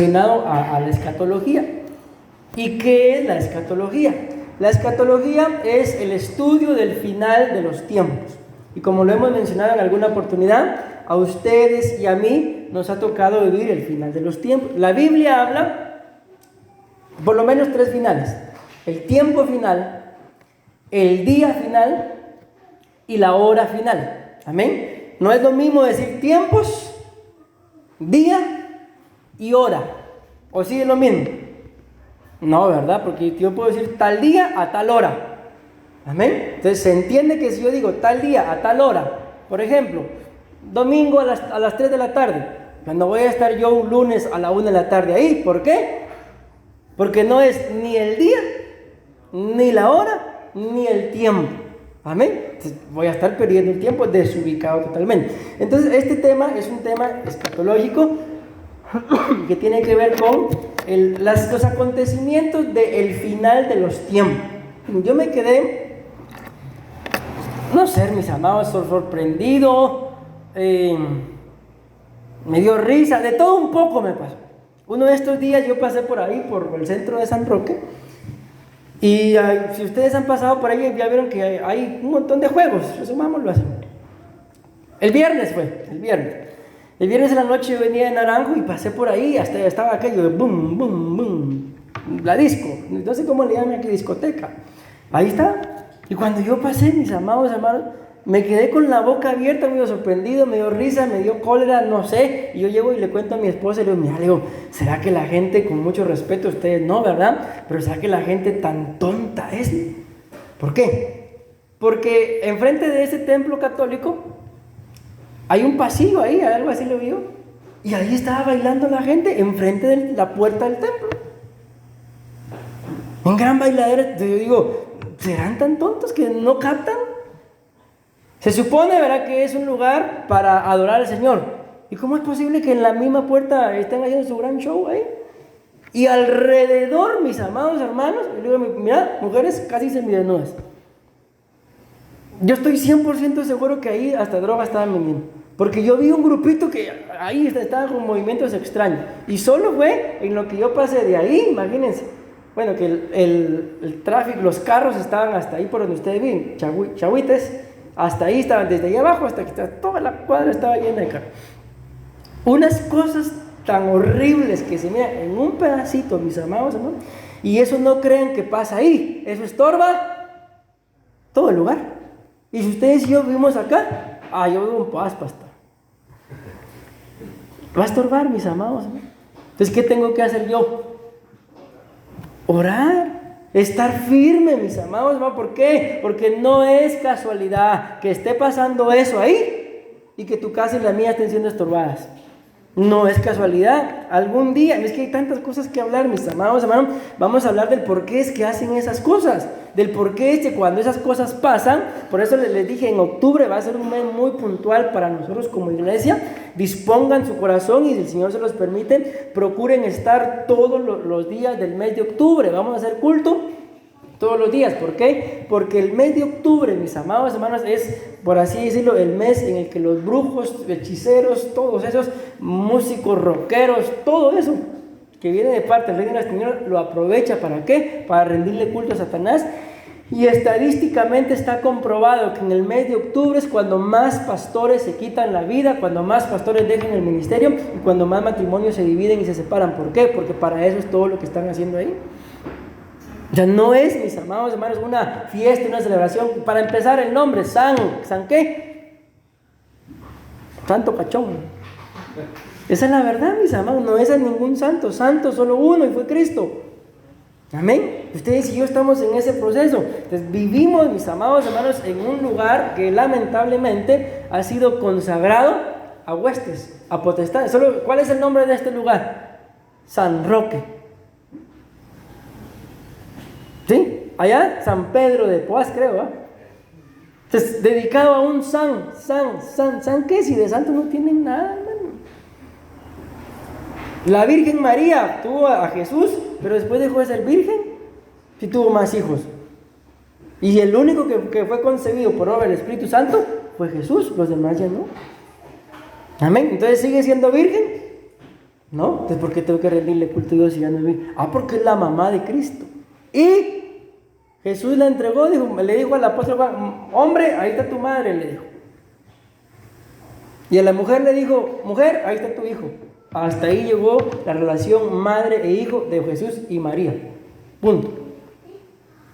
relacionado a la escatología. ¿Y qué es la escatología? La escatología es el estudio del final de los tiempos. Y como lo hemos mencionado en alguna oportunidad, a ustedes y a mí nos ha tocado vivir el final de los tiempos. La Biblia habla por lo menos 3 finales: el tiempo final, el día final y la hora final. Amén. No es lo mismo decir tiempos, día y hora. ¿O sí es lo mismo? No, ¿verdad? Porque yo puedo decir tal día a tal hora. Amén. Entonces se entiende que si yo digo tal día a tal hora, por ejemplo, domingo a las 3 de la tarde, no voy a estar yo un lunes a la 1 de la tarde ahí. ¿Por qué? Porque no es ni el día, ni la hora, ni el tiempo. Amén. Entonces voy a estar perdiendo el tiempo, desubicado totalmente. Entonces este tema es un tema escatológico que tiene que ver con los acontecimientos del final de los tiempos. Yo me quedé, no sé, mis amados, sorprendido, me dio risa, de todo un poco me pasó. Uno de estos días yo pasé por ahí, por el centro de San Roque, y si ustedes han pasado por ahí, ya vieron que hay un montón de juegos, resumámoslo así. El viernes en la noche yo venía de Naranjo y pasé por ahí, hasta estaba aquello de boom, boom, boom, la disco, no sé cómo le llaman aquí, discoteca. Ahí está. Y cuando yo pasé, mis amados hermanos, me quedé con la boca abierta, medio sorprendido, me dio risa, me dio cólera, no sé. Y yo llego y le cuento a mi esposa y le digo, mira, le digo, ¿será que la gente, con mucho respeto, ustedes no, verdad? Pero ¿será que la gente tan tonta es? ¿Por qué? Porque enfrente de ese templo católico hay un pasillo ahí, algo así lo vio. Y ahí estaba bailando la gente enfrente de la puerta del templo. Un gran bailadero. Yo digo, ¿serán tan tontos que no captan? Se supone, ¿verdad?, que es un lugar para adorar al Señor. ¿Y cómo es posible que en la misma puerta estén haciendo su gran show ahí? Y alrededor, mis amados hermanos, yo digo, mira, mujeres casi semidesnudas. Yo estoy 100% seguro que ahí hasta droga estaban vendiendo. Porque yo vi un grupito que ahí estaba con movimientos extraños. Y solo fue en lo que yo pasé de ahí, imagínense. Bueno, que el tráfico, los carros estaban hasta ahí por donde ustedes ven, Chahuites, hasta ahí estaban, desde ahí abajo hasta que toda la cuadra estaba llena de carros. Unas cosas tan horribles que se miran en un pedacito, mis amados hermanos, y eso no crean que pasa ahí, eso estorba todo el lugar. Y si ustedes y yo vivimos acá, yo vivo en paz, pastor. Va a estorbar, mis amados hermanos. Entonces, ¿qué tengo que hacer yo? Orar, estar firme, mis amados hermanos. ¿Por qué? Porque no es casualidad que esté pasando eso ahí y que tu casa y la mía estén siendo estorbadas. No es casualidad. Algún día, es que hay tantas cosas que hablar, mis amados hermanos. Vamos a hablar del por qué es que hacen esas cosas, del por qué es que cuando esas cosas pasan. Por eso les dije, en octubre va a ser un mes muy puntual para nosotros como iglesia. Dispongan su corazón y si el Señor se los permite, procuren estar todos los días del mes de octubre. Vamos a hacer culto todos los días. ¿Por qué? Porque el mes de octubre, mis amados hermanos, es, por así decirlo, el mes en el que los brujos, hechiceros, todos esos músicos, rockeros, todo eso que viene de parte del Rey de las Tinieblas, lo aprovecha. ¿Para qué? Para rendirle culto a Satanás. Y estadísticamente está comprobado que en el mes de octubre es cuando más pastores se quitan la vida, cuando más pastores dejan el ministerio y cuando más matrimonios se dividen y se separan. ¿Por qué? Porque para eso es todo lo que están haciendo ahí. Ya no es, mis amados hermanos, una fiesta, una celebración. Para empezar, el nombre, ¿San qué? Santo Cachón. Esa es la verdad, mis amados, no es a ningún santo, solo uno, y fue Cristo. Amén. Ustedes y yo estamos en ese proceso. Entonces vivimos, mis amados hermanos, en un lugar que lamentablemente ha sido consagrado a huestes, a potestades. ¿Cuál es el nombre de este lugar? San Roque. ¿Sí? Allá, San Pedro de Poás, creo, ¿eh? Entonces, dedicado a un ¿san qué? Si de santo no tienen nada, hermano. La Virgen María tuvo a Jesús, pero después dejó de ser virgen, sí tuvo más hijos. Y el único que fue concebido por obra del Espíritu Santo fue Jesús, los demás ya no. Amén. Entonces sigue siendo virgen, ¿No? Entonces, ¿por qué tengo que rendirle culto a Dios si ya no es virgen? Porque es la mamá de Cristo. Y Jesús la entregó, le dijo al apóstol Juan, hombre, ahí está tu madre, le dijo. Y a la mujer le dijo, mujer, ahí está tu hijo. Hasta ahí llegó la relación madre e hijo de Jesús y María. Punto.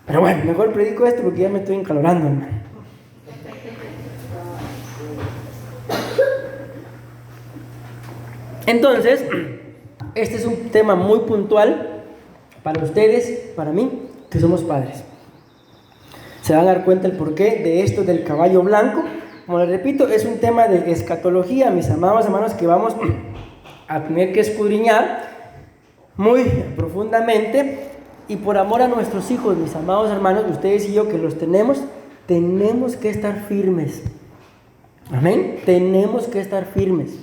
Pero bueno, mejor predico esto porque ya me estoy encalorando, hermano. Entonces, este es un tema muy puntual para ustedes, para mí, que somos padres. Se van a dar cuenta el porqué de esto del caballo blanco. Como les repito, es un tema de escatología, mis amados hermanos, que vamos a tener que escudriñar muy profundamente. Y por amor a nuestros hijos, mis amados hermanos, ustedes y yo que los tenemos que estar firmes. Amén. Tenemos que estar firmes.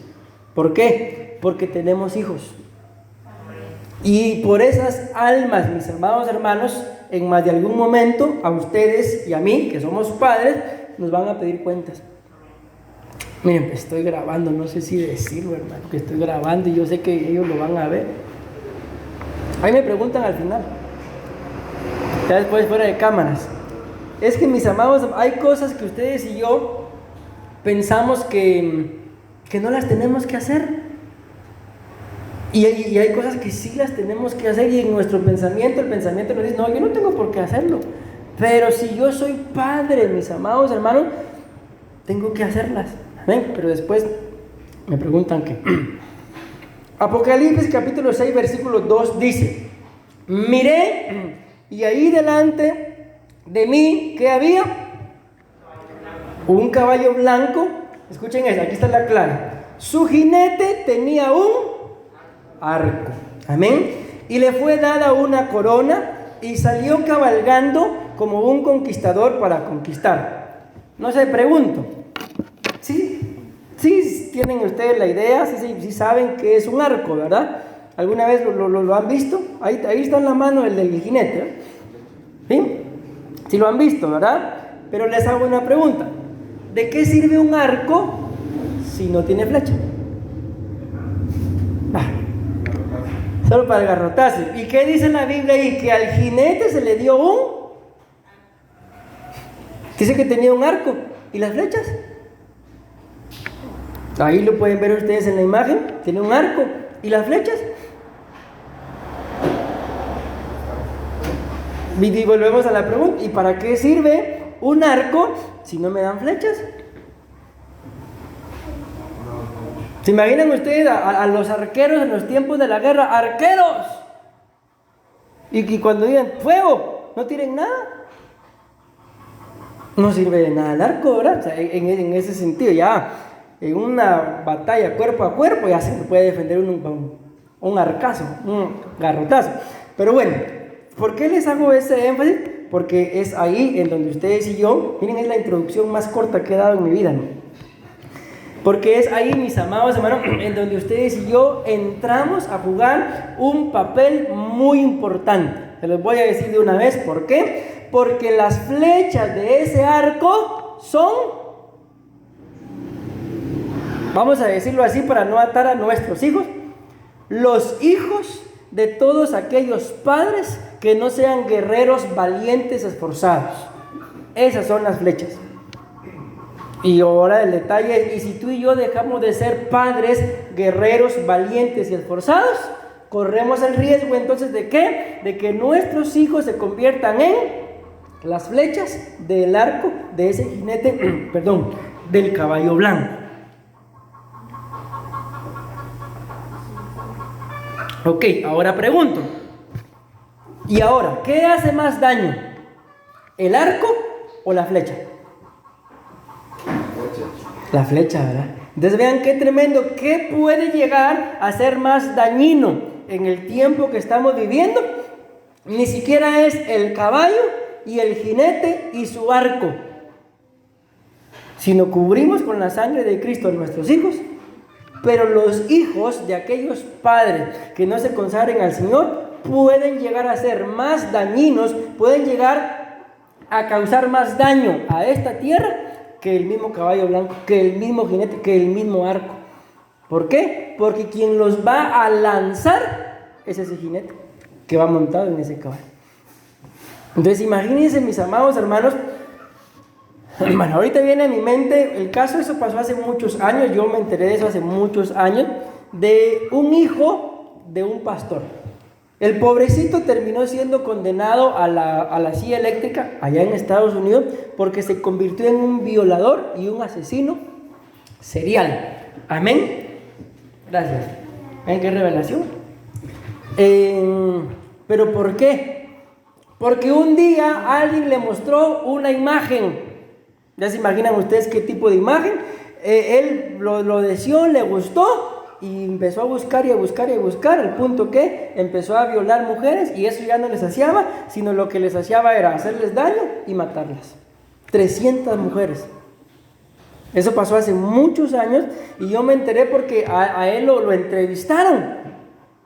¿Por qué? Porque tenemos hijos. Y por esas almas, mis amados hermanos, en más de algún momento, a ustedes y a mí, que somos padres, nos van a pedir cuentas. Miren, estoy grabando, no sé si decirlo, hermano, que estoy grabando y yo sé que ellos lo van a ver. Ahí me preguntan al final, ya después fuera de cámaras. Es que, mis amados, hay cosas que ustedes y yo pensamos que no las tenemos que hacer. Y hay cosas que sí las tenemos que hacer, y en nuestro pensamiento, el pensamiento nos dice, no, yo no tengo por qué hacerlo. Pero si yo soy padre, mis amados hermanos, tengo que hacerlas. Amén. Pero después me preguntan qué. Apocalipsis capítulo 6, versículo 2 dice, miré y ahí delante de mí, ¿qué había? Un caballo blanco. Escuchen eso, aquí está la clara. Su jinete tenía un arco. Amén. Y le fue dada una corona y salió cabalgando como un conquistador para conquistar. No sé, pregunto. Sí tienen ustedes la idea, sí saben que es un arco, ¿verdad? ¿Alguna vez lo han visto? Ahí está en la mano el del jinete, ¿eh? ¿Sí? Sí lo han visto, ¿verdad? Pero les hago una pregunta. ¿De qué sirve un arco si no tiene flecha? Solo para el garrotazo. ¿Y qué dice la Biblia ahí? Que al jinete se le dio dice que tenía un arco. ¿Y las flechas? Ahí lo pueden ver ustedes en la imagen. Tiene un arco. ¿Y las flechas? Y volvemos a la pregunta. ¿Y para qué sirve un arco si no me dan flechas? ¿Se imaginan ustedes a los arqueros en los tiempos de la guerra? ¡Arqueros! Y cuando digan fuego, no tiren nada. No sirve de nada el arco, ¿verdad? O sea, en ese sentido, ya en una batalla cuerpo a cuerpo ya se puede defender un arcazo, un garrotazo. Pero bueno, ¿por qué les hago ese énfasis? Porque es ahí en donde ustedes y yo, miren, es la introducción más corta que he dado en mi vida, ¿no? Porque es ahí, mis amados hermanos, en donde ustedes y yo entramos a jugar un papel muy importante. Se los voy a decir de una vez, ¿por qué? Porque las flechas de ese arco son, vamos a decirlo así para no atar a nuestros hijos, los hijos de todos aquellos padres que no sean guerreros valientes, esforzados. Esas son las flechas. Y ahora el detalle es, y si tú y yo dejamos de ser padres, guerreros, valientes y esforzados, corremos el riesgo entonces ¿de qué? De que nuestros hijos se conviertan en las flechas del arco de ese jinete, del caballo blanco. Ok, ahora pregunto. ¿Y ahora qué hace más daño? ¿El arco o la flecha? La flecha, ¿verdad? Entonces vean qué tremendo, qué puede llegar a ser más dañino en el tiempo que estamos viviendo. Ni siquiera es el caballo y el jinete y su arco, sino cubrimos con la sangre de Cristo a nuestros hijos. Pero los hijos de aquellos padres que no se consagren al Señor pueden llegar a ser más dañinos, pueden llegar a causar más daño a esta tierra que el mismo caballo blanco, que el mismo jinete, que el mismo arco. ¿Por qué? Porque quien los va a lanzar es ese jinete que va montado en ese caballo. Entonces imagínense, mis amados hermanos. Bueno, ahorita viene a mi mente el caso, eso pasó hace muchos años, yo me enteré de eso hace muchos años, de un hijo de un pastor. El pobrecito terminó siendo condenado a la silla eléctrica allá en Estados Unidos porque se convirtió en un violador y un asesino serial. Amén. Gracias. ¿Ven qué revelación? ¿Pero por qué? Porque un día alguien le mostró una imagen. ¿Ya se imaginan ustedes qué tipo de imagen? Él lo deseó, le gustó y empezó a buscar y a buscar y a buscar, al punto que empezó a violar mujeres y eso ya no les saciaba, sino lo que les saciaba era hacerles daño y matarlas. 300 mujeres. Eso pasó hace muchos años y yo me enteré porque a él lo entrevistaron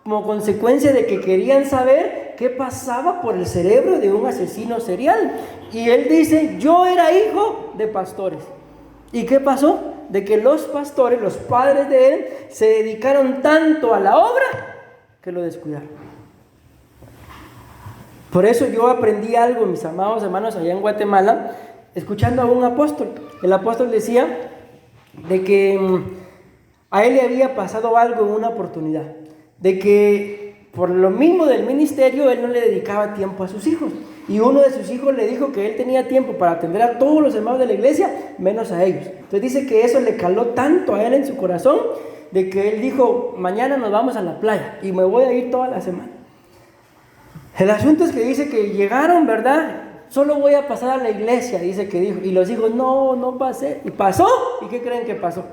como consecuencia de que querían saber qué pasaba por el cerebro de un asesino serial. Y él dice, yo era hijo de pastores. ¿Y qué pasó? De que los pastores, los padres de él, se dedicaron tanto a la obra que lo descuidaron. Por eso yo aprendí algo, mis amados hermanos, allá en Guatemala, escuchando a un apóstol. El apóstol decía de que a él le había pasado algo en una oportunidad, de que por lo mismo del ministerio él no le dedicaba tiempo a sus hijos. Y uno de sus hijos le dijo que él tenía tiempo para atender a todos los hermanos de la iglesia, menos a ellos. Entonces dice que eso le caló tanto a él en su corazón, de que él dijo, mañana nos vamos a la playa y me voy a ir toda la semana. El asunto es que dice que llegaron, ¿verdad? Solo voy a pasar a la iglesia, dice que dijo. Y los hijos, no pasé. Y pasó. ¿Y qué creen que pasó?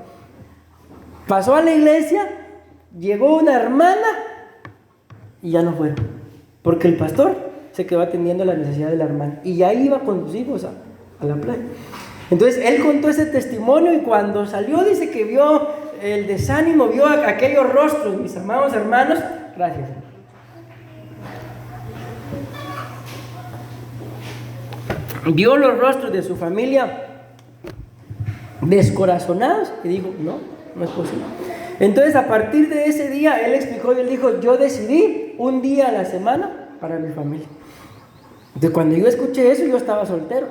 Pasó a la iglesia, llegó una hermana y ya no fueron. Porque el pastor se quedó atendiendo la necesidad de la hermana. Y ya iba con sus hijos a la playa. Entonces él contó ese testimonio y cuando salió dice que vio el desánimo, vio aquellos rostros, mis amados hermanos. Gracias. Vio los rostros de su familia descorazonados y dijo, no es posible. Entonces a partir de ese día él explicó y él dijo, yo decidí un día a la semana para mi familia. Entonces cuando yo escuché eso yo estaba soltero.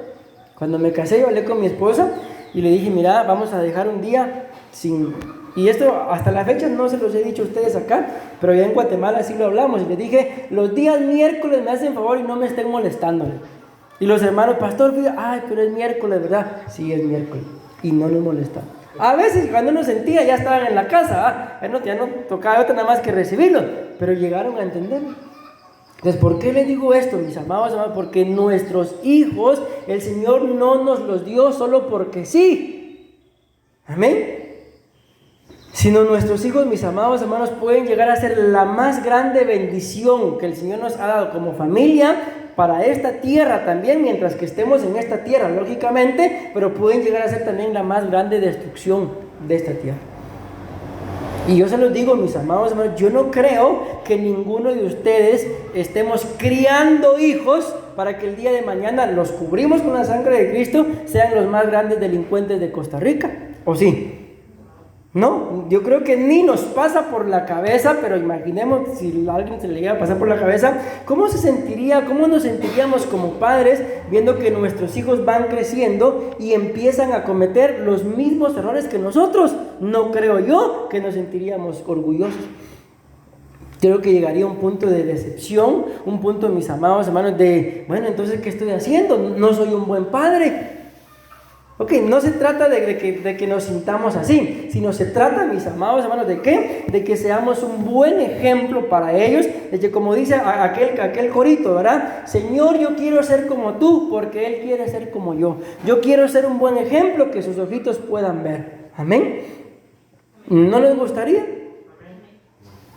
Cuando me casé yo hablé con mi esposa y le dije, mira, vamos a dejar un día sin... Y esto hasta la fecha no se los he dicho a ustedes acá, pero ya en Guatemala sí lo hablamos. Y les dije, los días miércoles me hacen favor y no me estén molestándole. Y los hermanos, pastor, ay, pero es miércoles, ¿verdad? Sí, es miércoles. Y no nos molestamos. A veces cuando uno sentía ya estaban en la casa, ya no tocaba otra nada más que recibirlos, pero llegaron a entenderlo. Entonces, ¿por qué les digo esto, mis amados hermanos? Porque nuestros hijos, el Señor no nos los dio solo porque sí. Amén. Sino nuestros hijos, mis amados hermanos, pueden llegar a ser la más grande bendición que el Señor nos ha dado como familia para esta tierra también, mientras que estemos en esta tierra, lógicamente, pero pueden llegar a ser también la más grande destrucción de esta tierra. Y yo se los digo, mis amados hermanos, yo no creo que ninguno de ustedes estemos criando hijos para que el día de mañana los cubrimos con la sangre de Cristo, sean los más grandes delincuentes de Costa Rica, ¿o sí? No, yo creo que ni nos pasa por la cabeza, pero imaginemos si a alguien se le llega a pasar por la cabeza, ¿cómo se sentiría, cómo nos sentiríamos como padres viendo que nuestros hijos van creciendo y empiezan a cometer los mismos errores que nosotros? No creo yo que nos sentiríamos orgullosos. Creo que llegaría un punto de decepción, un punto, mis amados hermanos, de, bueno, entonces, ¿qué estoy haciendo? No soy un buen padre. Ok, no se trata de que nos sintamos así, sino se trata, mis amados hermanos, ¿de qué? De que seamos un buen ejemplo para ellos, de que como dice aquel corito, ¿verdad? Señor, yo quiero ser como tú, porque Él quiere ser como yo. Yo quiero ser un buen ejemplo que sus ojitos puedan ver. ¿Amén? ¿No les gustaría?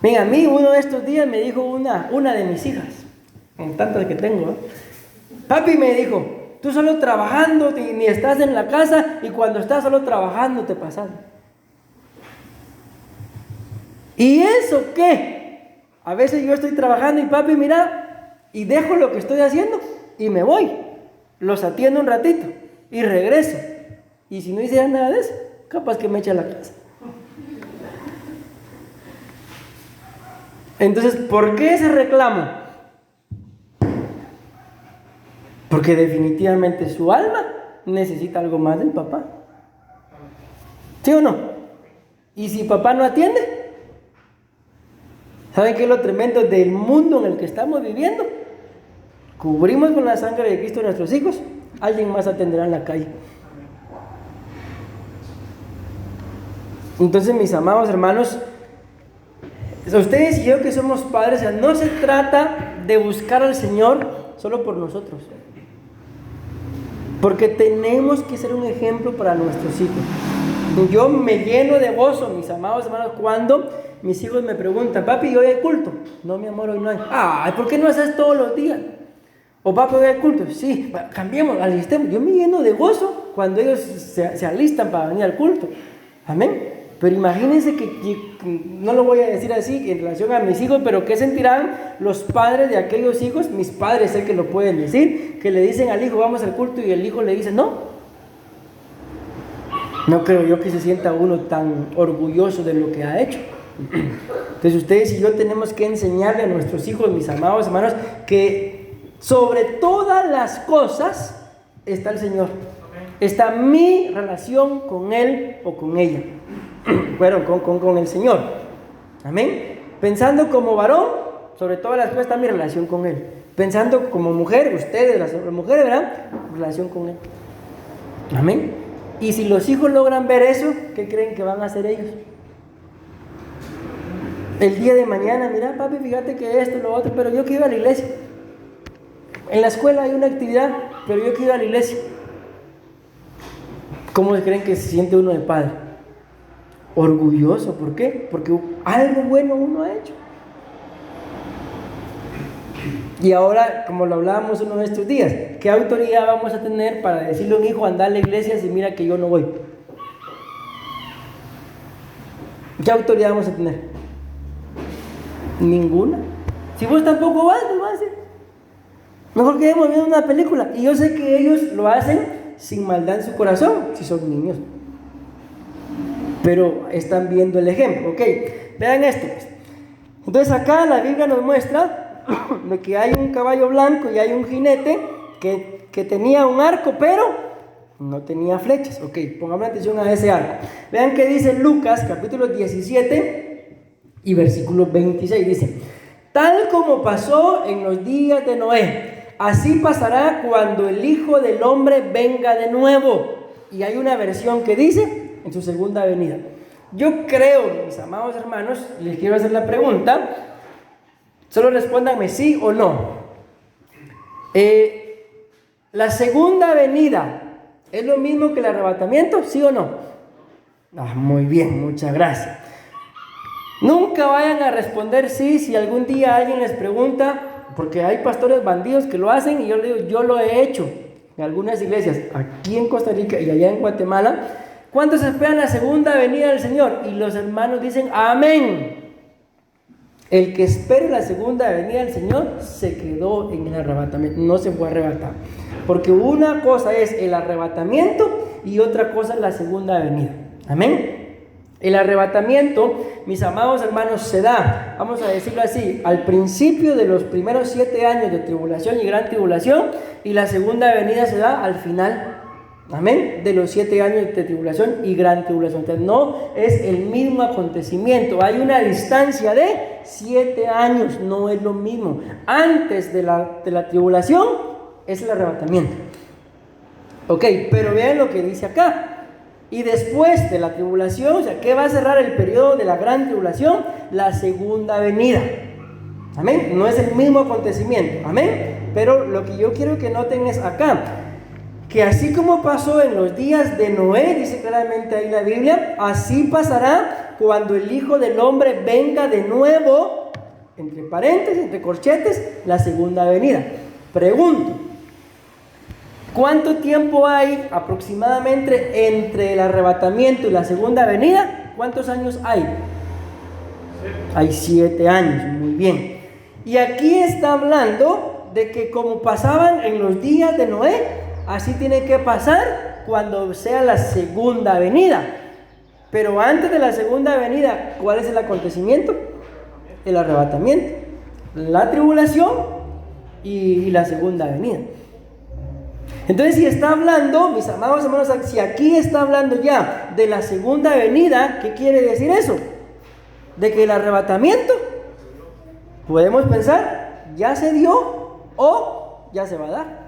Mira, a mí uno de estos días me dijo una de mis hijas, con tantas que tengo, papi, me dijo, tú solo trabajando, ni estás en la casa, y cuando estás solo trabajando te pasas. ¿Y eso qué? A veces yo estoy trabajando y papi, mira, y dejo lo que estoy haciendo y me voy. Los atiendo un ratito y regreso. Y si no hiciera nada de eso, capaz que me eche a la casa. Entonces, ¿por qué ese reclamo? Porque definitivamente su alma necesita algo más del papá. ¿Sí o no? Y si papá no atiende, ¿saben qué es lo tremendo del mundo en el que estamos viviendo? Cubrimos con la sangre de Cristo a nuestros hijos, alguien más atenderá en la calle. Entonces, mis amados hermanos, ustedes y yo que somos padres, no se trata de buscar al Señor solo por nosotros, porque tenemos que ser un ejemplo para nuestros hijos. Yo me lleno de gozo, mis amados hermanos, cuando mis hijos me preguntan: papi, ¿hoy hay culto? No, mi amor, hoy no hay. Ay, ¿por qué no haces todos los días? O papi, ¿hoy hay culto? Sí, cambiemos, alistemos. Yo me lleno de gozo cuando ellos se alistan para venir al culto. Amén. Pero imagínense que no lo voy a decir así en relación a mis hijos, pero ¿qué sentirán los padres de aquellos hijos? Mis padres sé que lo pueden decir, que le dicen al hijo: vamos al culto, y el hijo le dice: no. No creo yo que se sienta uno tan orgulloso de lo que ha hecho. Entonces ustedes y yo tenemos que enseñarle a nuestros hijos, mis amados hermanos, que sobre todas las cosas está el Señor. Está mi relación con Él o con ella. Bueno, con el Señor. Amén. Pensando como varón, sobre todas las cosas está mi relación con Él. Pensando como mujer, ustedes, las mujeres, ¿verdad? Relación con Él. Amén. Y si los hijos logran ver eso, ¿qué creen que van a hacer ellos? El día de mañana: mira, papi, fíjate que esto, lo otro, pero yo quiero ir a la iglesia. En la escuela hay una actividad, pero yo quiero ir a la iglesia. ¿Cómo creen que se siente uno de padre? Orgulloso. ¿Por qué? Porque algo bueno uno ha hecho. Y ahora, como lo hablábamos uno de estos días, ¿qué autoridad vamos a tener para decirle a un hijo: anda a la iglesia si mira que yo no voy? ¿Qué autoridad vamos a tener? Ninguna. Si vos tampoco vas, no vas a hacer. Mejor quedemos viendo una película. Y yo sé que ellos lo hacen sin maldad en su corazón, si son niños, pero están viendo el ejemplo. Ok, vean esto pues. Entonces acá la Biblia nos muestra de que hay un caballo blanco y hay un jinete que tenía un arco, pero no tenía flechas. Ok, pongamos atención a ese arco. Vean que dice Lucas capítulo 17 y versículo 26. Dice: tal como pasó en los días de Noé, así pasará cuando el Hijo del Hombre venga de nuevo. Y hay una versión que dice: en su segunda venida. Yo creo, mis amados hermanos, les quiero hacer la pregunta, solo respóndanme sí o no. ¿La segunda venida es lo mismo que el arrebatamiento? ¿Sí o no? Muy bien, muchas gracias. Nunca vayan a responder sí si algún día alguien les pregunta, porque hay pastores bandidos que lo hacen, y yo les digo: yo lo he hecho en algunas iglesias, aquí en Costa Rica y allá en Guatemala. ¿Cuántos esperan la segunda venida del Señor? Y los hermanos dicen: amén. El que espere la segunda venida del Señor se quedó en el arrebatamiento, no se fue a arrebatar. Porque una cosa es el arrebatamiento y otra cosa es la segunda venida. Amén. El arrebatamiento, mis amados hermanos, se da, vamos a decirlo así, al principio de los primeros 7 años de tribulación y gran tribulación, y la segunda venida se da al final. Amén, de los 7 años de tribulación y gran tribulación. Entonces no es el mismo acontecimiento, hay una distancia de 7 años, no es lo mismo. Antes de la tribulación es el arrebatamiento. Ok, pero vean lo que dice acá. Y después de la tribulación, o sea, ¿qué va a cerrar el periodo de la gran tribulación? La segunda venida. Amén, no es el mismo acontecimiento. Amén, pero lo que yo quiero que noten es acá, que así como pasó en los días de Noé, dice claramente ahí la Biblia, así pasará cuando el Hijo del Hombre venga de nuevo, entre paréntesis, entre corchetes, la segunda venida. Pregunto, ¿cuánto tiempo hay aproximadamente entre el arrebatamiento y la segunda venida? ¿Cuántos años hay? Hay 7 años, muy bien. Y aquí está hablando de que como pasaban en los días de Noé, así tiene que pasar cuando sea la segunda venida. Pero antes de la segunda venida, ¿cuál es el acontecimiento? el arrebatamiento, la tribulación y la segunda venida. Entonces, si está hablando, mis amados hermanos, si aquí está hablando ya de la segunda venida, ¿qué quiere decir eso? De que el arrebatamiento, podemos pensar, ya se dio o ya se va a dar.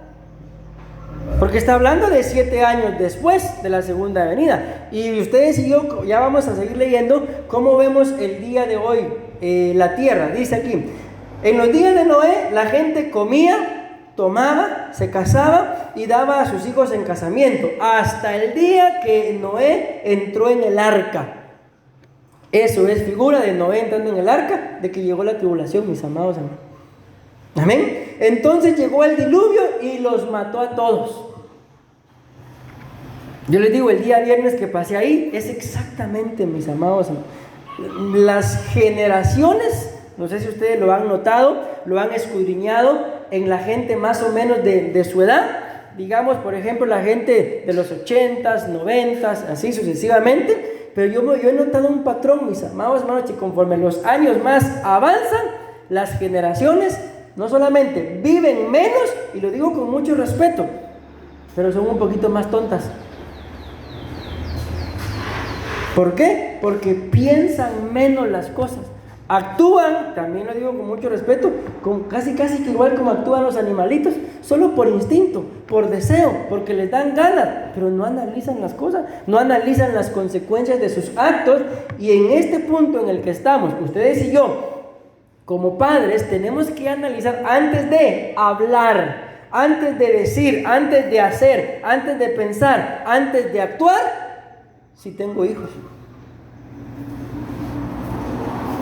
Porque está hablando de 7 años después de la segunda venida. Y ustedes y yo ya vamos a seguir leyendo cómo vemos el día de hoy la tierra. Dice aquí, en los días de Noé la gente comía, tomaba, se casaba y daba a sus hijos en casamiento, hasta el día que Noé entró en el arca. Eso es figura de Noé entrando en el arca, de que llegó la tribulación, mis amados hermanos. Amén. Entonces llegó el diluvio y los mató a todos. Yo les digo, el día viernes que pasé ahí, es exactamente, mis amados hermanos, las generaciones, no sé si ustedes lo han notado, lo han escudriñado en la gente más o menos de su edad, digamos, por ejemplo, la gente de los 80s, 90s, así sucesivamente, pero yo he notado un patrón, mis amados hermanos, que conforme los años más avanzan, las generaciones no solamente viven menos, y lo digo con mucho respeto, pero son un poquito más tontas. ¿Por qué? Porque piensan menos las cosas. Actúan, también lo digo con mucho respeto, casi que igual como actúan los animalitos, solo por instinto, por deseo, porque les dan ganas, pero no analizan las cosas, no analizan las consecuencias de sus actos. Y en este punto en el que estamos, ustedes y yo, como padres, tenemos que analizar antes de hablar, antes de decir, antes de hacer, antes de pensar, antes de actuar, si tengo hijos.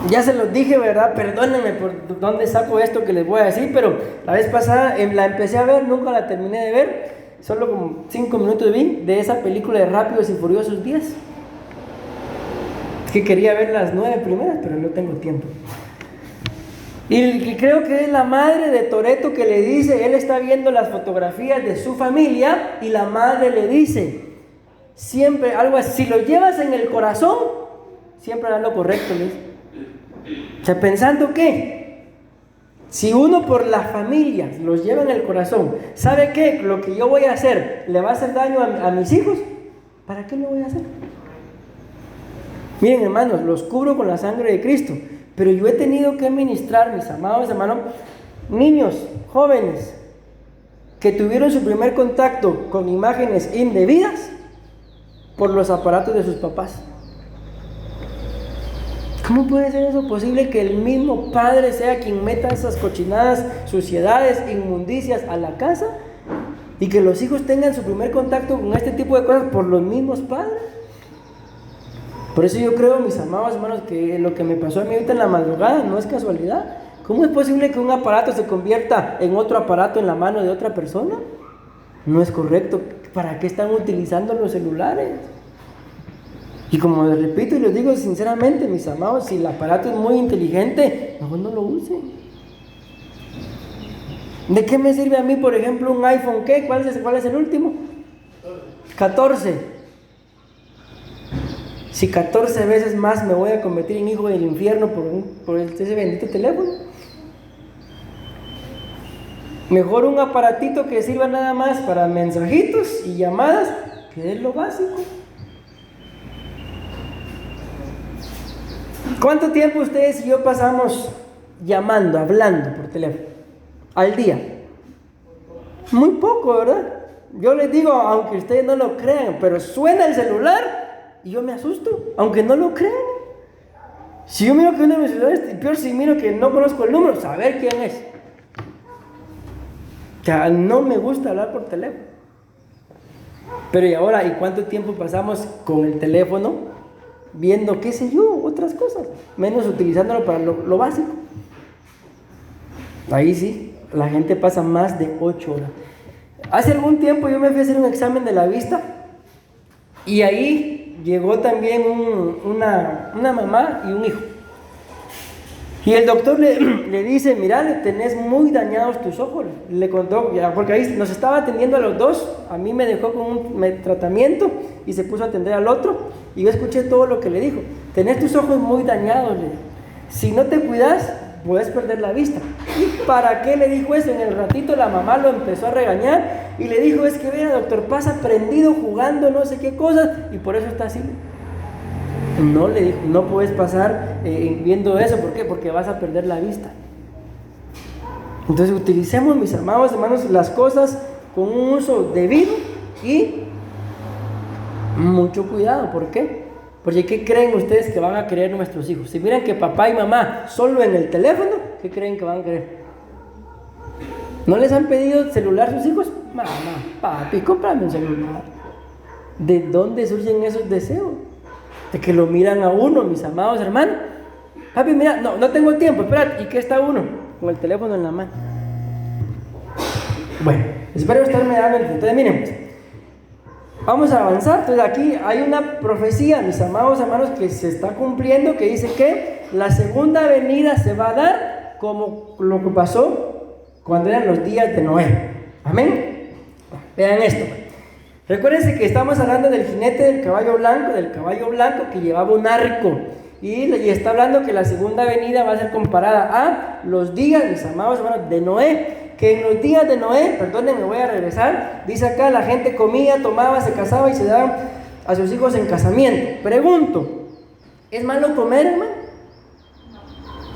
Ya se los dije, ¿verdad? Perdónenme por dónde saco esto que les voy a decir, pero la vez pasada la empecé a ver, nunca la terminé de ver, solo como 5 minutos vi de esa película de Rápidos y Furiosos 10. Es que quería ver las 9 primeras, pero no tengo tiempo. Y creo que es la madre de Toretto que le dice, él está viendo las fotografías de su familia y la madre le dice, siempre algo así, si lo llevas en el corazón, siempre harás lo correcto, le dice. O sea, pensando que si uno por las familias los lleva en el corazón, ¿sabe qué? Lo que yo voy a hacer le va a hacer daño a mis hijos, ¿para qué lo voy a hacer? Miren, hermanos, los cubro con la sangre de Cristo, pero yo he tenido que ministrar, mis amados hermanos, niños, jóvenes, que tuvieron su primer contacto con imágenes indebidas por los aparatos de sus papás. ¿Cómo puede ser eso posible que el mismo padre sea quien meta esas cochinadas, suciedades, inmundicias a la casa y que los hijos tengan su primer contacto con este tipo de cosas por los mismos padres? Por eso yo creo, mis amados hermanos, que lo que me pasó a mí ahorita en la madrugada no es casualidad. ¿Cómo es posible que un aparato se convierta en otro aparato en la mano de otra persona? No es correcto. ¿Para qué están utilizando los celulares? Y como les repito y les digo sinceramente, mis amados, si el aparato es muy inteligente, mejor no lo usen. ¿De qué me sirve a mí, por ejemplo, un iPhone? ¿Qué? ¿Cuál es el último? 14. Si 14 veces más me voy a convertir en hijo del infierno por ese bendito teléfono. Mejor un aparatito que sirva nada más para mensajitos y llamadas, que es lo básico. ¿Cuánto tiempo ustedes y yo pasamos llamando, hablando por teléfono al día? Muy poco, ¿verdad? Yo les digo, aunque ustedes no lo crean, pero suena el celular y yo me asusto, aunque no lo crean. Si yo miro que uno de mis celulares, y peor si miro que no conozco el número, saber quién es. O sea, no me gusta hablar por teléfono. Pero ¿y ahora? ¿Y cuánto tiempo pasamos con el teléfono? Viendo, qué sé yo, otras cosas, menos utilizándolo para lo básico. Ahí sí, la gente pasa más de 8 horas. Hace algún tiempo yo me fui a hacer un examen de la vista y ahí llegó también una mamá y un hijo. Y el doctor le dice, mira, tenés muy dañados tus ojos. Le contó, porque ahí nos estaba atendiendo a los dos. A mí me dejó con un tratamiento y se puso a atender al otro. Y yo escuché todo lo que le dijo. Tenés tus ojos muy dañados, le dijo. si no te cuidas, puedes perder la vista. ¿Y para qué le dijo eso? En el ratito la mamá lo empezó a regañar y le dijo, es que vea, doctor, pasa prendido jugando no sé qué cosas y por eso está así. No le dijo, no puedes pasar viendo eso. ¿Por qué? Porque vas a perder la vista. Entonces utilicemos, mis amados hermanos, las cosas con un uso debido y mucho cuidado. ¿Por qué? Porque ¿qué creen ustedes que van a creer nuestros hijos? Si miran que papá y mamá solo en el teléfono, ¿qué creen que van a creer? ¿No les han pedido celular sus hijos? Mamá, papi, cómprame un celular. ¿De dónde surgen esos deseos? De que lo miran a uno, mis amados hermanos. Papi, mira, no tengo tiempo, espérate. ¿Y qué está uno? Con el teléfono en la mano. Bueno, espero estarme dando el punto. Entonces, miren, pues, vamos a avanzar. Entonces, aquí hay una profecía, mis amados hermanos, que se está cumpliendo, que dice que la segunda venida se va a dar como lo que pasó cuando eran los días de Noé. Amén. Vean esto. Recuérdense que estamos hablando del jinete del caballo blanco que llevaba un arco. Y está hablando que la segunda venida va a ser comparada a los días, mis amados hermanos, de Noé. Que en los días de Noé, perdónenme, voy a regresar, dice acá, la gente comía, tomaba, se casaba y se daban a sus hijos en casamiento. Pregunto, ¿es malo comer, hermano?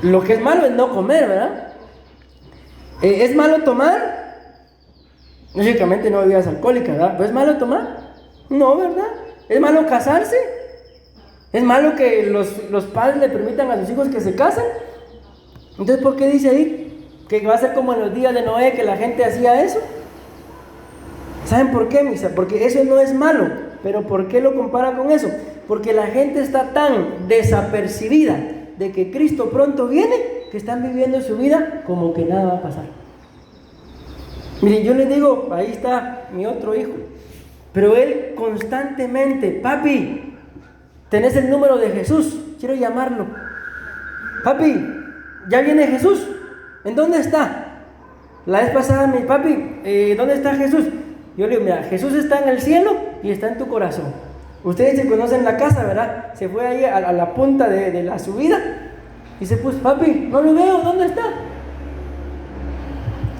Lo que es malo es no comer, ¿verdad? ¿Es malo tomar? Lógicamente no bebidas alcohólicas, ¿verdad? ¿Pero es malo tomar? No, ¿verdad? ¿Es malo casarse? ¿Es malo que los padres le permitan a sus hijos que se casen? Entonces, ¿por qué dice ahí que va a ser como en los días de Noé, que la gente hacía eso? ¿Saben por qué, misa? Porque eso no es malo. ¿Pero por qué lo compara con eso? Porque la gente está tan desapercibida de que Cristo pronto viene, que están viviendo su vida como que nada va a pasar. Miren, yo les digo, ahí está mi otro hijo, pero él constantemente, papi, tenés el número de Jesús, quiero llamarlo. Papi, ya viene Jesús, ¿en dónde está? La vez pasada, mi papi, ¿dónde está Jesús? Yo le digo, mira, Jesús está en el cielo y está en tu corazón. Ustedes se conocen la casa, ¿verdad? Se fue ahí a la punta de la subida y se puso, papi, no lo veo, ¿dónde está?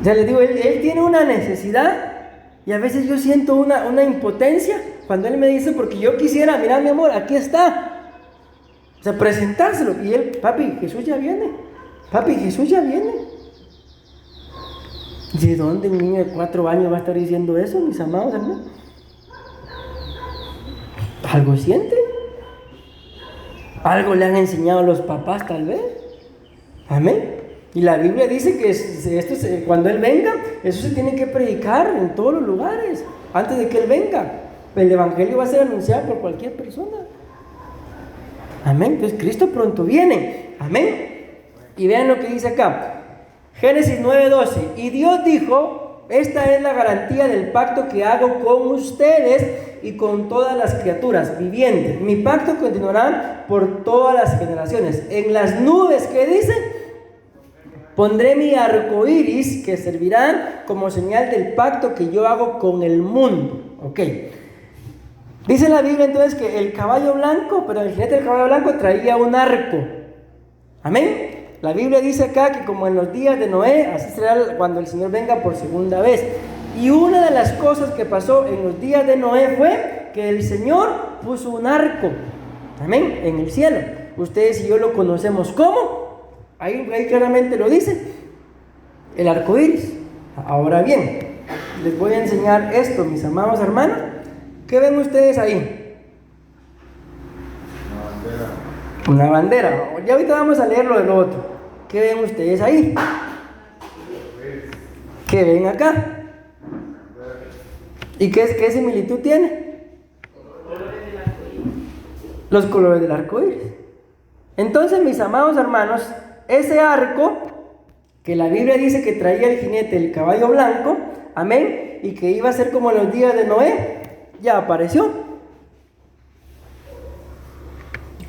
Ya les digo, él tiene una necesidad y a veces yo siento una impotencia cuando él me dice, porque yo quisiera, mira mi amor, aquí está. O sea, presentárselo. Y él, papi, Jesús ya viene. Papi, Jesús ya viene. ¿De dónde un niño de 4 años va a estar diciendo eso, mis amados hermanos? ¿Algo siente? ¿Algo le han enseñado a los papás tal vez? Amén. Y la Biblia dice que cuando Él venga, eso se tiene que predicar en todos los lugares, antes de que Él venga. El Evangelio va a ser anunciado por cualquier persona. Amén. Entonces Cristo pronto viene. Amén. Y vean lo que dice acá. Génesis 9:12. Y Dios dijo, esta es la garantía del pacto que hago con ustedes y con todas las criaturas vivientes. Mi pacto continuará por todas las generaciones. En las nubes, ¿qué dice? Pondré mi arco iris que servirán como señal del pacto que yo hago con el mundo. Ok. Dice la Biblia entonces que el caballo blanco, pero el jinete del caballo blanco traía un arco. Amén. La Biblia dice acá que como en los días de Noé, así será cuando el Señor venga por segunda vez. Y una de las cosas que pasó en los días de Noé fue que el Señor puso un arco. Amén. En el cielo. Ustedes y yo lo conocemos como. Ahí claramente lo dice, el arco iris. Ahora bien, les voy a enseñar esto, mis amados hermanos. ¿Qué ven ustedes ahí? Una bandera. Ya ahorita vamos a leer lo del otro. ¿Qué ven ustedes ahí? ¿Qué ven acá? ¿Y qué similitud tiene? Los colores del arco iris. Entonces, mis amados hermanos, ese arco que la Biblia dice que traía el jinete el caballo blanco, amén, y que iba a ser como en los días de Noé, ya apareció.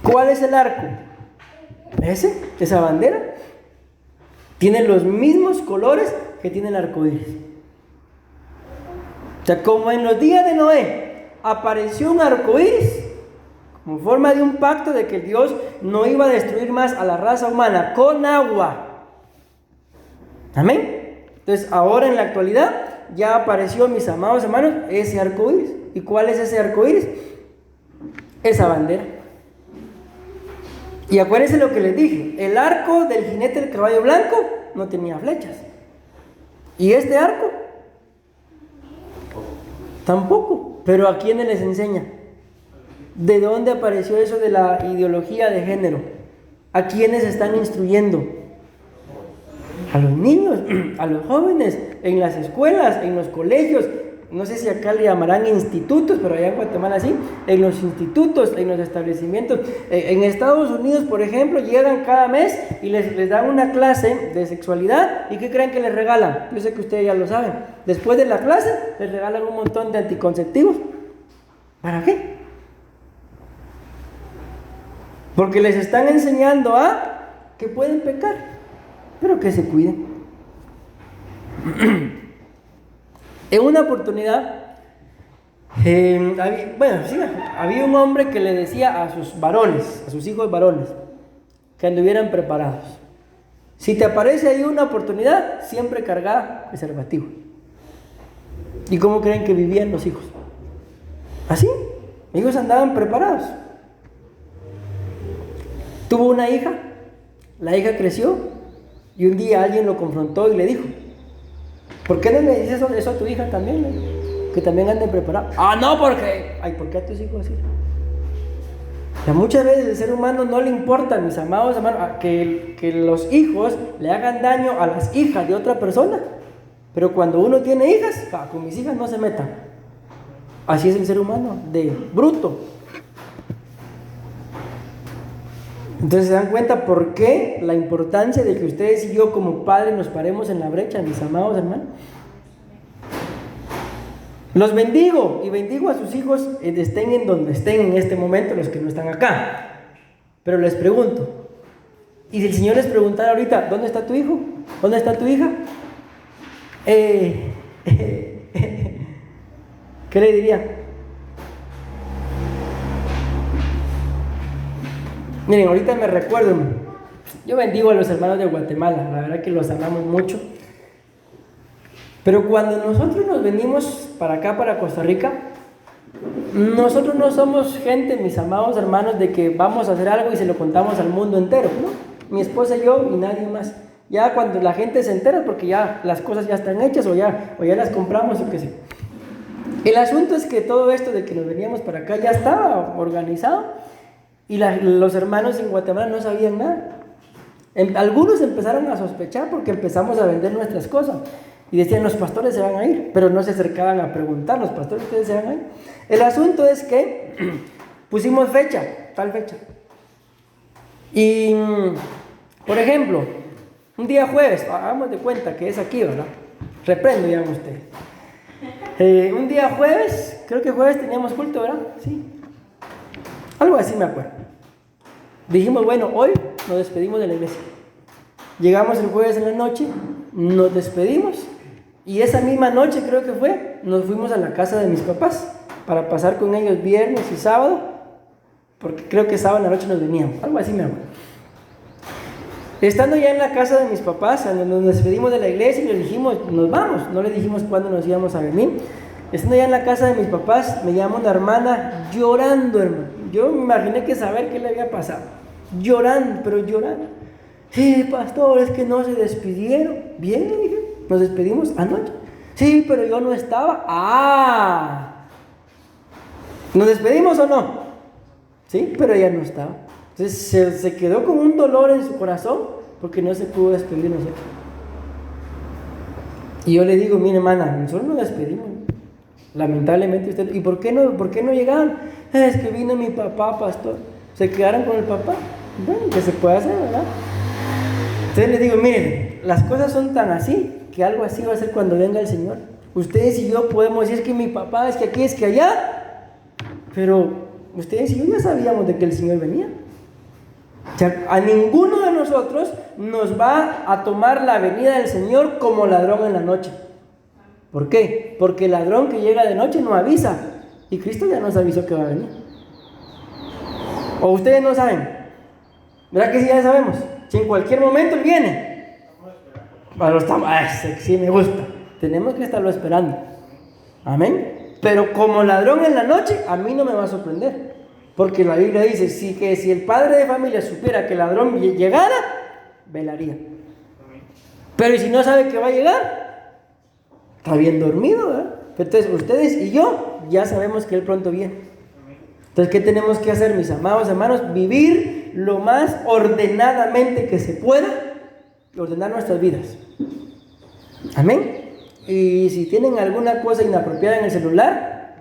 ¿Cuál es el arco? Esa bandera tiene los mismos colores que tiene el arco iris. O sea, como en los días de Noé apareció un arco iris, como forma de un pacto de que Dios no iba a destruir más a la raza humana con agua. Amén. Entonces ahora en la actualidad ya apareció, mis amados hermanos, ese arco iris. ¿Y cuál es ese arco iris? Esa bandera. Y acuérdense lo que les dije, el arco del jinete del caballo blanco no tenía flechas. ¿Y este arco? Tampoco. Pero ¿a quiénes les enseña? ¿De dónde apareció eso de la ideología de género? ¿A quiénes están instruyendo? A los niños, a los jóvenes, en las escuelas, en los colegios. No sé si acá le llamarán institutos, pero allá en Guatemala sí, en los institutos, en los establecimientos. En Estados Unidos, por ejemplo, llegan cada mes y les dan una clase de sexualidad. ¿Y qué creen que les regalan? Yo sé que ustedes ya lo saben. Después de la clase, les regalan un montón de anticonceptivos. ¿Para qué? Porque les están enseñando a que pueden pecar, pero que se cuiden. En una oportunidad, había un hombre que le decía a sus varones, a sus hijos varones, que anduvieran preparados. Si te aparece ahí una oportunidad, siempre carga preservativo. ¿Y cómo creen que vivían los hijos? Así, ellos andaban preparados. Tuvo una hija, la hija creció y un día alguien lo confrontó y le dijo: ¿por qué no le dices eso a tu hija también? Que también anden preparados. Ah, no, porque... Ay, ¿por qué a tus hijos así? O sea, muchas veces al ser humano no le importa, mis amados hermanos, que los hijos le hagan daño a las hijas de otra persona. Pero cuando uno tiene hijas, con mis hijas no se metan. Así es el ser humano, de bruto. Entonces se dan cuenta por qué la importancia de que ustedes y yo como padres nos paremos en la brecha, mis amados hermanos. Los bendigo y bendigo a sus hijos, estén en donde estén en este momento, los que no están acá. Pero les pregunto, y si el Señor les preguntara ahorita: ¿dónde está tu hijo? ¿Dónde está tu hija? ¿Qué le diría? Miren, ahorita me recuerdo, yo bendigo a los hermanos de Guatemala, la verdad que los amamos mucho. Pero cuando nosotros nos venimos para acá, para Costa Rica, nosotros no somos gente, mis amados hermanos, de que vamos a hacer algo y se lo contamos al mundo entero, ¿no? Mi esposa y yo y nadie más. Ya cuando la gente se entera, porque ya las cosas ya están hechas o ya las compramos o qué sé. El asunto es que todo esto de que nos veníamos para acá ya estaba organizado. Y los hermanos en Guatemala no sabían nada. Algunos empezaron a sospechar porque empezamos a vender nuestras cosas. Y decían: los pastores se van a ir. Pero no se acercaban a preguntar: los pastores, ¿ustedes se van a ir? El asunto es que pusimos fecha, tal fecha. Y, por ejemplo, un día jueves, hagamos de cuenta que es aquí, ¿verdad? Reprendo ya ustedes. Un día jueves, creo que jueves teníamos culto, ¿verdad? Sí. Algo así me acuerdo. Dijimos: bueno, hoy nos despedimos de la iglesia. Llegamos el jueves en la noche, nos despedimos y esa misma noche, creo que fue, nos fuimos a la casa de mis papás para pasar con ellos viernes y sábado, porque creo que sábado en la noche nos veníamos. Algo así me acuerdo. Estando ya en la casa de mis papás, nos despedimos de la iglesia y les dijimos: nos vamos. No les dijimos cuándo nos íbamos a venir. Estando ya en la casa de mis papás, me llama una hermana llorando, hermano. Yo me imaginé que saber qué le había pasado. Llorando, pero llorando. Sí, pastor, es que no se despidieron. Bien, dije, nos despedimos anoche. Sí, pero yo no estaba. Ah, ¿nos despedimos o no? Sí, pero ella no estaba. Entonces se quedó con un dolor en su corazón porque no se pudo despedir nosotros. Y yo le digo: mire, hermana, nosotros nos despedimos. Lamentablemente usted. ¿Y por qué no llegaron? Es que vino mi papá, pastor. Se quedaron con el papá. Bueno, ¿qué se puede hacer, verdad? Entonces les digo: miren, las cosas son tan así que algo así va a ser cuando venga el Señor. Ustedes y yo podemos decir: es que mi papá, es que aquí, es que allá. Pero ustedes y yo ya sabíamos de que el Señor venía. O sea, a ninguno de nosotros nos va a tomar la venida del Señor como ladrón en la noche. ¿Por qué? Porque el ladrón que llega de noche no avisa. Y Cristo ya nos avisó que va a venir. ¿O ustedes no saben? ¿Verdad que sí ya sabemos? Si en cualquier momento Él viene. Bueno, sí me gusta. Tenemos que estarlo esperando. Amén. Pero como ladrón en la noche, a mí no me va a sorprender. Porque la Biblia dice, si el padre de familia supiera que el ladrón llegara, velaría. Pero ¿y si no sabe que va a llegar? Está bien dormido, ¿verdad? Entonces ustedes y yo ya sabemos que Él pronto viene. Entonces, ¿qué tenemos que hacer, mis amados hermanos? Vivir lo más ordenadamente que se pueda y ordenar nuestras vidas. Amén. Y si tienen alguna cosa inapropiada en el celular,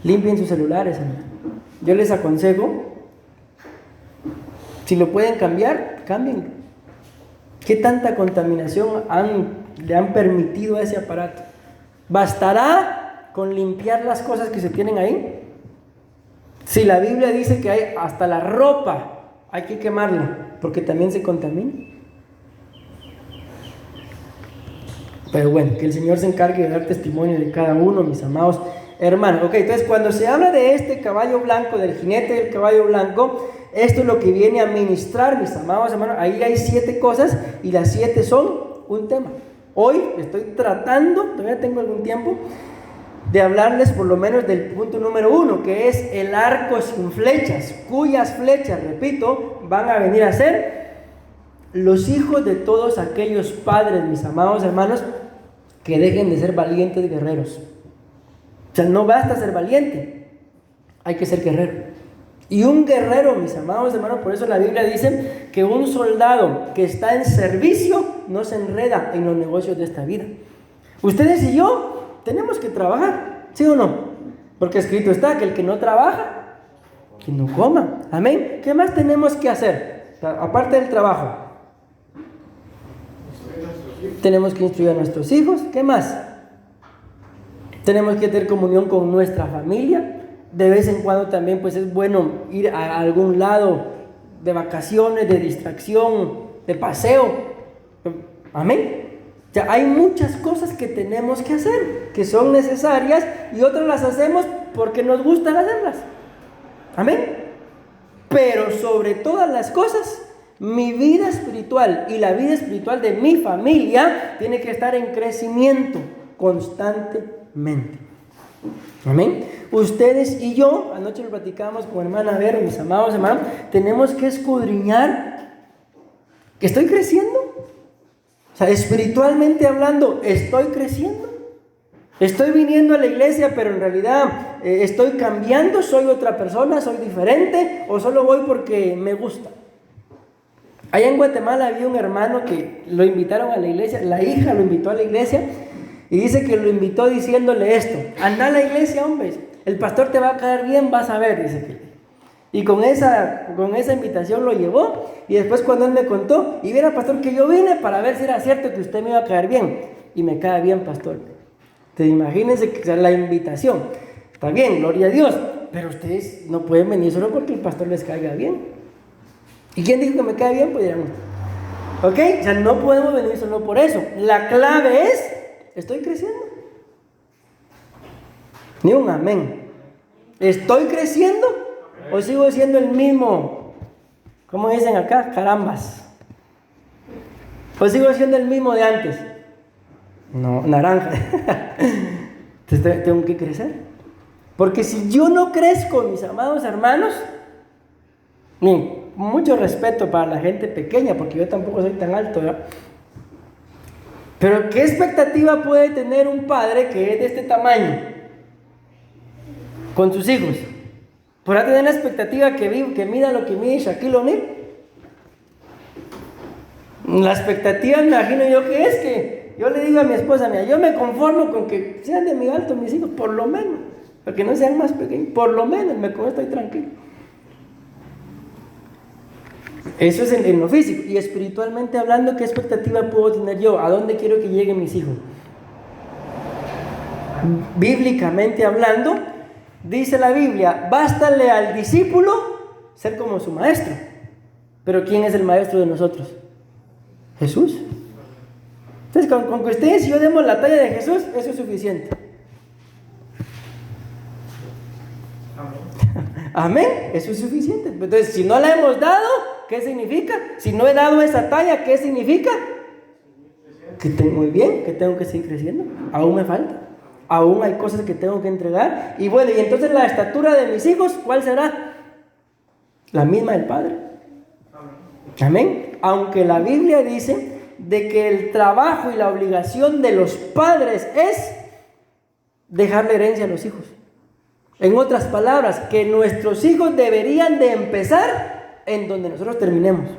limpien sus celulares, hermano. Yo les aconsejo, si lo pueden cambiar, cambien. ¿Qué tanta contaminación le han permitido a ese aparato? ¿Bastará con limpiar las cosas que se tienen ahí? Si la Biblia dice que hay hasta la ropa, hay que quemarla, porque también se contamina. Pero bueno, que el Señor se encargue de dar testimonio de cada uno, mis amados hermanos. Ok, entonces cuando se habla de este caballo blanco, del jinete del caballo blanco, esto es lo que viene a ministrar, mis amados hermanos. Ahí hay 7 cosas y las 7 son un tema. Hoy estoy tratando, todavía tengo algún tiempo, de hablarles por lo menos del punto número 1, que es el arco sin flechas, cuyas flechas, repito, van a venir a ser los hijos de todos aquellos padres, mis amados hermanos, que dejen de ser valientes guerreros. O sea, no basta ser valiente, hay que ser guerrero. Y un guerrero, mis amados hermanos, por eso la Biblia dice que un soldado que está en servicio no se enreda en los negocios de esta vida. Ustedes y yo tenemos que trabajar, ¿sí o no? Porque escrito está que el que no trabaja, que no coma. Amén. ¿Qué más tenemos que hacer? Aparte del trabajo, tenemos que instruir a nuestros hijos. ¿Qué más? Tenemos que tener comunión con nuestra familia. De vez en cuando también pues es bueno ir a algún lado de vacaciones, de distracción, de paseo. Amén. Ya hay muchas cosas que tenemos que hacer, que son necesarias, y otras las hacemos porque nos gustan hacerlas. Amén. Pero sobre todas las cosas, mi vida espiritual y la vida espiritual de mi familia tiene que estar en crecimiento constantemente. Amén. Ustedes y yo, anoche lo platicamos con hermana Vero, mis amados hermanos, tenemos que escudriñar que estoy creciendo. O sea, espiritualmente hablando, estoy creciendo. Estoy viniendo a la iglesia, pero en realidad estoy cambiando, soy otra persona, soy diferente, o solo voy porque me gusta. Allá en Guatemala había un hermano que lo invitaron a la iglesia, la hija lo invitó a la iglesia, y dice que lo invitó diciéndole esto: anda a la iglesia, hombre, el pastor te va a caer bien, vas a ver, dice que. Y con esa invitación lo llevó, y después cuando él me contó, y viera, pastor, que yo vine para ver si era cierto que usted me iba a caer bien, y me cae bien, pastor. Te imagínense que la invitación, está bien, gloria a Dios, pero ustedes no pueden venir solo porque el pastor les caiga bien. ¿Y quién dijo que me cae bien? Pues dirán, ok, o sea, no podemos venir solo por eso. La clave es: ¿estoy creciendo? Ni un amén. ¿Estoy creciendo? ¿O sigo siendo el mismo? ¿Cómo dicen acá? Carambas. ¿O sigo siendo el mismo de antes? No, naranja. Entonces tengo que crecer. Porque si yo no crezco, mis amados hermanos, mucho respeto para la gente pequeña, porque yo tampoco soy tan alto, ¿verdad? Pero ¿qué expectativa puede tener un padre que es de este tamaño con sus hijos? ¿Podrá tener la expectativa que mida lo que mide Shaquille O'Neal? La expectativa, me imagino yo, que es que yo le digo a mi esposa, mira, yo me conformo con que sean de mi alto mis hijos, por lo menos, para que no sean más pequeños, por lo menos, con esto estoy tranquilo. Eso es en lo físico. Y espiritualmente hablando, ¿qué expectativa puedo tener yo? ¿A dónde quiero que lleguen mis hijos? Bíblicamente hablando, dice la Biblia, bástale al discípulo ser como su maestro. Pero ¿quién es el maestro de nosotros? Jesús. Entonces, con que ustedes y yo demos la talla de Jesús, eso es suficiente. Amén, eso es suficiente. Entonces, si no la hemos dado, ¿qué significa? Si no he dado esa talla, ¿qué significa? Que muy bien, que tengo que seguir creciendo. Aún me falta. Aún hay cosas que tengo que entregar. Y bueno, y entonces la estatura de mis hijos, ¿cuál será? La misma del Padre. Amén. Aunque la Biblia dice de que el trabajo y la obligación de los padres es dejarle herencia a los hijos. En otras palabras, que nuestros hijos deberían de empezar en donde nosotros terminemos.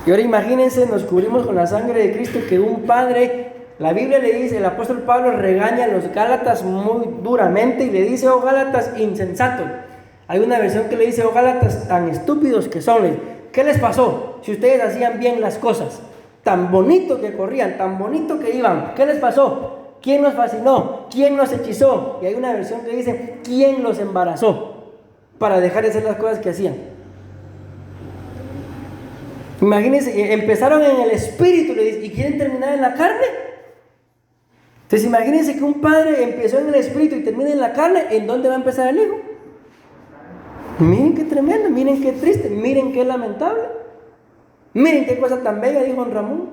Y ahora imagínense, nos cubrimos con la sangre de Cristo, que un padre, la Biblia le dice, el apóstol Pablo regaña a los Gálatas muy duramente y le dice: oh Gálatas insensatos. Hay una versión que le dice: oh Gálatas tan estúpidos que son. ¿Qué les pasó? Si ustedes hacían bien las cosas, tan bonito que corrían, tan bonito que iban, ¿qué les pasó? ¿Quién los fascinó? ¿Quién los hechizó? Y hay una versión que dice: ¿quién los embarazó para dejar de hacer las cosas que hacían? Imagínense, empezaron en el espíritu y quieren terminar en la carne. Entonces imagínense que un padre empezó en el espíritu y termina en la carne. ¿En dónde va a empezar el hijo? Miren qué tremendo, miren qué triste, miren qué lamentable. Miren qué cosa tan bella, dijo don Ramón.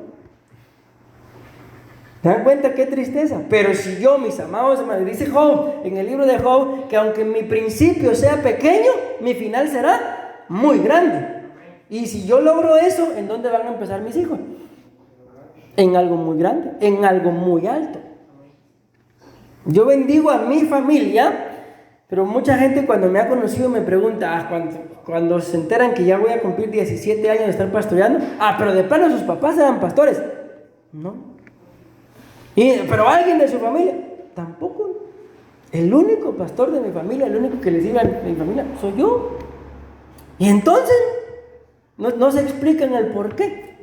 ¿Se dan cuenta qué tristeza? Pero si yo, mis amados hermanos, dice Job en el libro de Job, que aunque mi principio sea pequeño, mi final será muy grande. Y si yo logro eso, ¿en dónde van a empezar mis hijos? En algo muy grande, en algo muy alto. Yo bendigo a mi familia, pero mucha gente cuando me ha conocido me pregunta, cuando se enteran que ya voy a cumplir 17 años de estar pastoreando, pero de plano sus papás eran pastores. No. Pero alguien de su familia, tampoco. El único pastor de mi familia, el único que le sirve a mi familia, soy yo. Y entonces no se explican el por qué.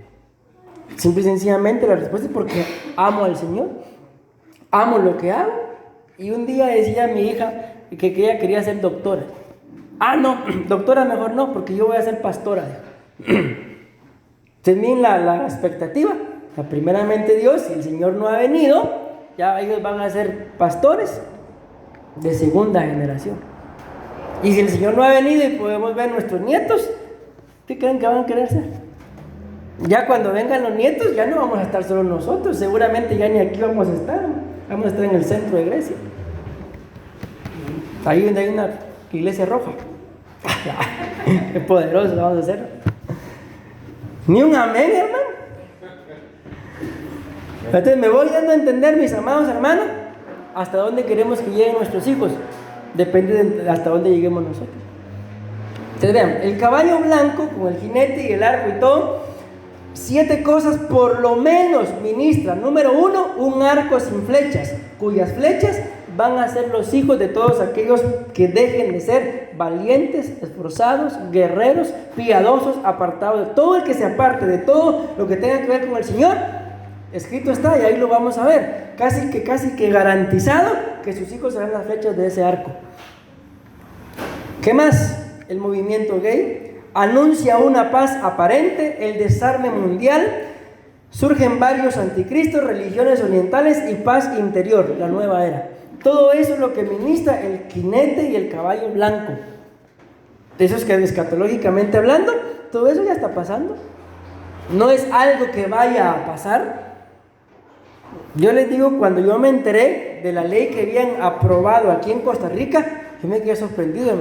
Simple y sencillamente la respuesta es porque amo al Señor, amo lo que hago. Y un día decía a mi hija que ella quería ser doctora. No, doctora mejor no, porque yo voy a ser pastora. Entonces miren la expectativa. Primeramente Dios, si el Señor no ha venido, ya ellos van a ser pastores de segunda generación. Y si el Señor no ha venido y podemos ver nuestros nietos, ¿qué creen que van a querer ser? Ya cuando vengan los nietos, ya no vamos a estar solo nosotros, seguramente ya ni aquí vamos a estar en el centro de Grecia, ahí donde hay una iglesia roja. Qué poderoso vamos a hacer. Ni un amén, hermano. Entonces me voy dando a entender, mis amados hermanos, hasta dónde queremos que lleguen nuestros hijos. Depende de hasta dónde lleguemos nosotros. Entonces vean, el caballo blanco con el jinete y el arco y todo, 7 cosas por lo menos ministra. Número 1, un arco sin flechas, cuyas flechas van a ser los hijos de todos aquellos que dejen de ser valientes, esforzados, guerreros, piadosos, apartados de todo el que se aparte de todo lo que tenga que ver con el Señor. Escrito está, y ahí lo vamos a ver, casi que garantizado que sus hijos serán las flechas de ese arco. ¿Qué más? El movimiento gay anuncia una paz aparente, el desarme mundial, surgen varios anticristos, religiones orientales y paz interior, la nueva era. Todo eso es lo que ministra el jinete y el caballo blanco. De eso es que escatológicamente hablando, todo eso ya está pasando. No es algo que vaya a pasar. Yo les digo, cuando yo me enteré de la ley que habían aprobado aquí en Costa Rica, yo me quedé sorprendido,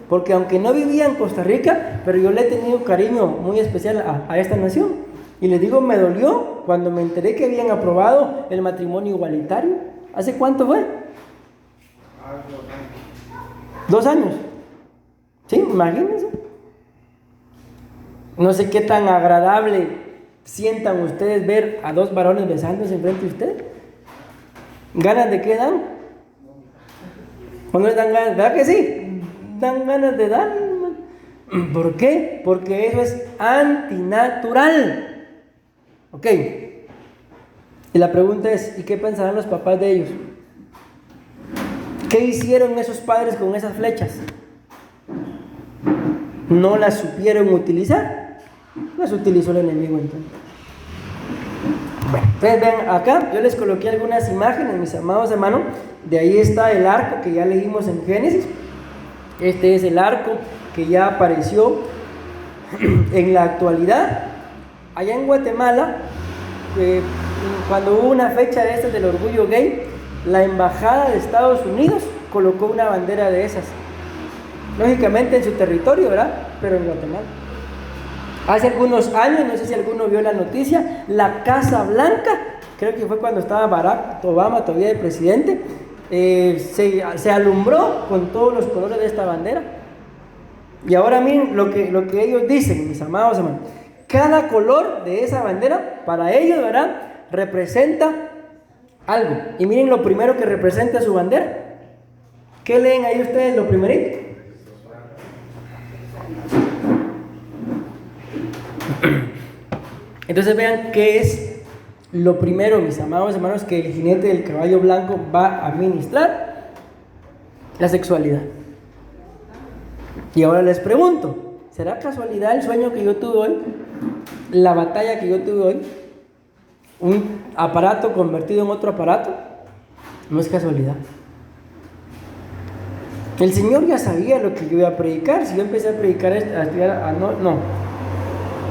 porque aunque no vivía en Costa Rica, pero yo le he tenido cariño muy especial a esta nación. Y les digo, me dolió cuando me enteré que habían aprobado el matrimonio igualitario. ¿Hace cuánto fue? 2 años. Sí, imagínense. No sé qué tan agradable sientan ustedes ver a 2 varones besándose enfrente de usted. ¿Ganas de qué dan? ¿O no les dan ganas? ¿Verdad que sí? Dan ganas de dar. ¿Por qué? Porque eso es antinatural. Ok. Y la pregunta es, ¿y qué pensarán los papás de ellos? ¿Qué hicieron esos padres con esas flechas? ¿No las supieron utilizar? Las utilizó el enemigo entonces. Bueno, ustedes ven acá, yo les coloqué algunas imágenes, mis amados hermanos. De ahí está el arco que ya leímos en Génesis. Este es el arco que ya apareció en la actualidad. Allá en Guatemala, cuando hubo una fecha de estas del orgullo gay, la embajada de Estados Unidos colocó una bandera de esas. Lógicamente en su territorio, ¿verdad? Pero en Guatemala. Hace algunos años, no sé si alguno vio la noticia, la Casa Blanca, creo que fue cuando estaba Barack Obama todavía de presidente, se alumbró con todos los colores de esta bandera. Y ahora miren lo que ellos dicen, mis amados hermanos. Cada color de esa bandera, para ellos, ¿verdad?, representa algo. Y miren lo primero que representa su bandera. ¿Qué leen ahí ustedes lo primerito? Entonces vean qué es lo primero, mis amados hermanos, que el jinete del caballo blanco va a ministrar: la sexualidad. Y ahora les pregunto, ¿será casualidad el sueño que yo tuve hoy? La batalla que yo tuve hoy, un aparato convertido en otro aparato. No es casualidad. El Señor ya sabía lo que yo iba a predicar. Si yo empecé a predicar, a estudiar, no.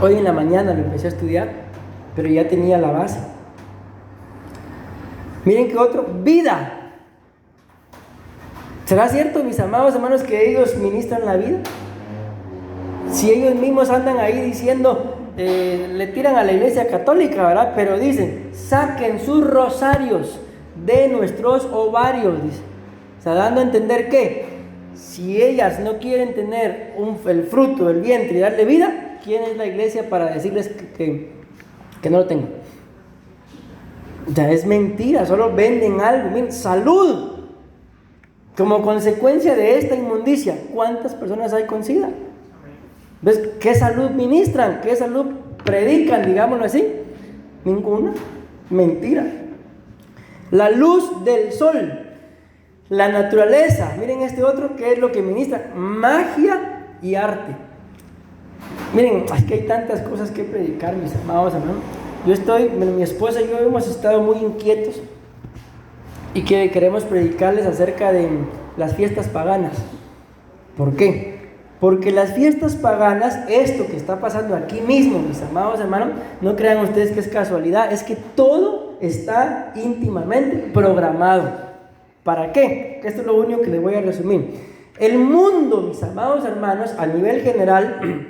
Hoy en la mañana lo empecé a estudiar, pero ya tenía la base. Miren que otro, vida. ¿Será cierto, mis amados hermanos, que ellos ministran la vida? Si ellos mismos andan ahí diciendo, le tiran a la iglesia católica, ¿verdad? Pero dicen, saquen sus rosarios de nuestros ovarios, dice. O sea, dando a entender que si ellas no quieren tener el fruto del vientre y darle vida, ¿quién es la iglesia para decirles que no lo tengan? O sea, es mentira, solo venden algo. Miren, salud. Como consecuencia de esta inmundicia, ¿cuántas personas hay con SIDA? ¿Ves? ¿Qué salud ministran? ¿Qué salud predican, digámoslo así? Ninguna. Mentira. La luz del sol, la naturaleza. Miren este otro, ¿qué es lo que ministra? Magia y arte. Miren, es que hay tantas cosas que predicar, mis amados hermanos. Mi esposa y yo hemos estado muy inquietos y que queremos predicarles acerca de las fiestas paganas. ¿Por qué? Porque las fiestas paganas, esto que está pasando aquí mismo, mis amados hermanos, no crean ustedes que es casualidad, es que todo está íntimamente programado. ¿Para qué? Esto es lo único que les voy a resumir. El mundo, mis amados hermanos, a nivel general,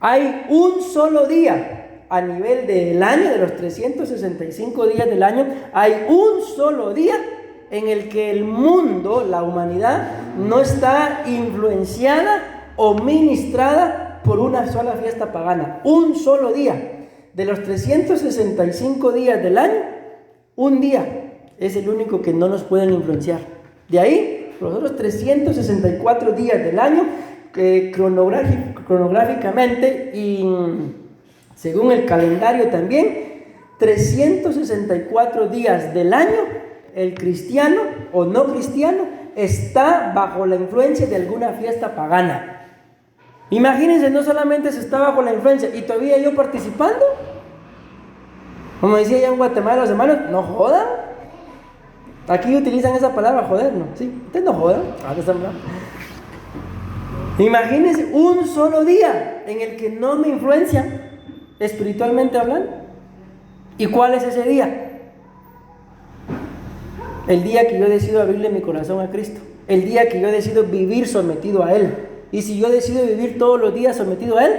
hay un solo día. A nivel del año, de los 365 días del año, hay un solo día en el que el mundo, la humanidad, no está influenciada o ministrada por una sola fiesta pagana. Un solo día. De los 365 días del año, un día es el único que no nos pueden influenciar. De ahí, los otros 364 días del año, cronográficamente y según el calendario también, 364 días del año, el cristiano o no cristiano está bajo la influencia de alguna fiesta pagana. Imagínense, no solamente se está bajo la influencia y todavía yo participando. Como decía allá en Guatemala los hermanos, no jodan. Aquí utilizan esa palabra, joder, ¿no? Sí, ustedes no jodan. Imagínense un solo día en el que no me influencian espiritualmente hablando. ¿Y cuál es ese día? El día que yo decido abrirle mi corazón a Cristo. El día que yo decido vivir sometido a Él. Y si yo decido vivir todos los días sometido a Él,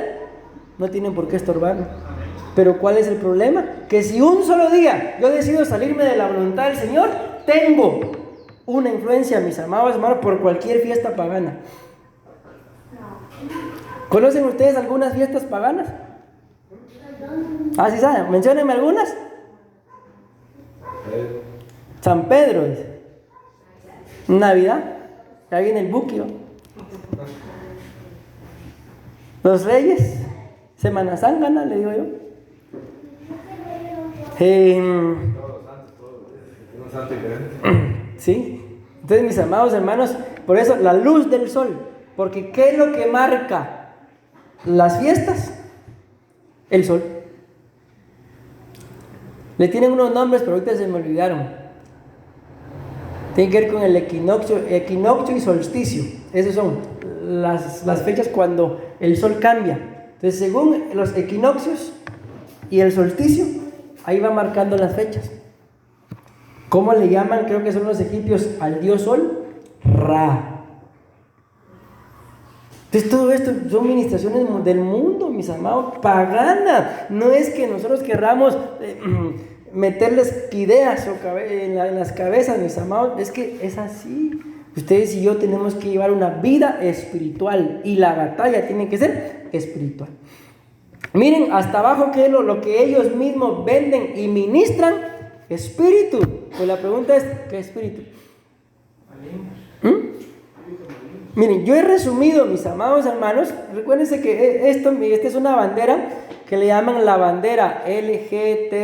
no tienen por qué estorbarme. Pero ¿cuál es el problema? Que si un solo día yo decido salirme de la voluntad del Señor, tengo una influencia, mis amados hermanos, por cualquier fiesta pagana. ¿Conocen ustedes algunas fiestas paganas? Ah, ¿sí saben? Menciónenme algunas. San Pedro, dice. Navidad, ya viene el buquio. Los Reyes, Semana Santa, le digo yo. Sí. Entonces, mis amados hermanos, por eso la luz del sol. Porque ¿qué es lo que marca las fiestas? El sol. Le tienen unos nombres, pero ahorita se me olvidaron. Tiene que ver con el equinoccio y solsticio. Esas son las fechas cuando el sol cambia. Entonces, según los equinoccios y el solsticio, ahí va marcando las fechas. ¿Cómo le llaman? Creo que son los egipcios al dios sol, Ra. Entonces todo esto son ministraciones del mundo, mis amados, paganas. No es que nosotros querramos meterles ideas en las cabezas, mis amados. Es que es así. Ustedes y yo tenemos que llevar una vida espiritual y la batalla tiene que ser espiritual. Miren, hasta abajo que lo que ellos mismos venden y ministran, espíritu. Pues la pregunta es, ¿qué espíritu? Miren, yo he resumido, mis amados hermanos, recuérdense que esta es una bandera que le llaman la bandera LGTBIQAP+.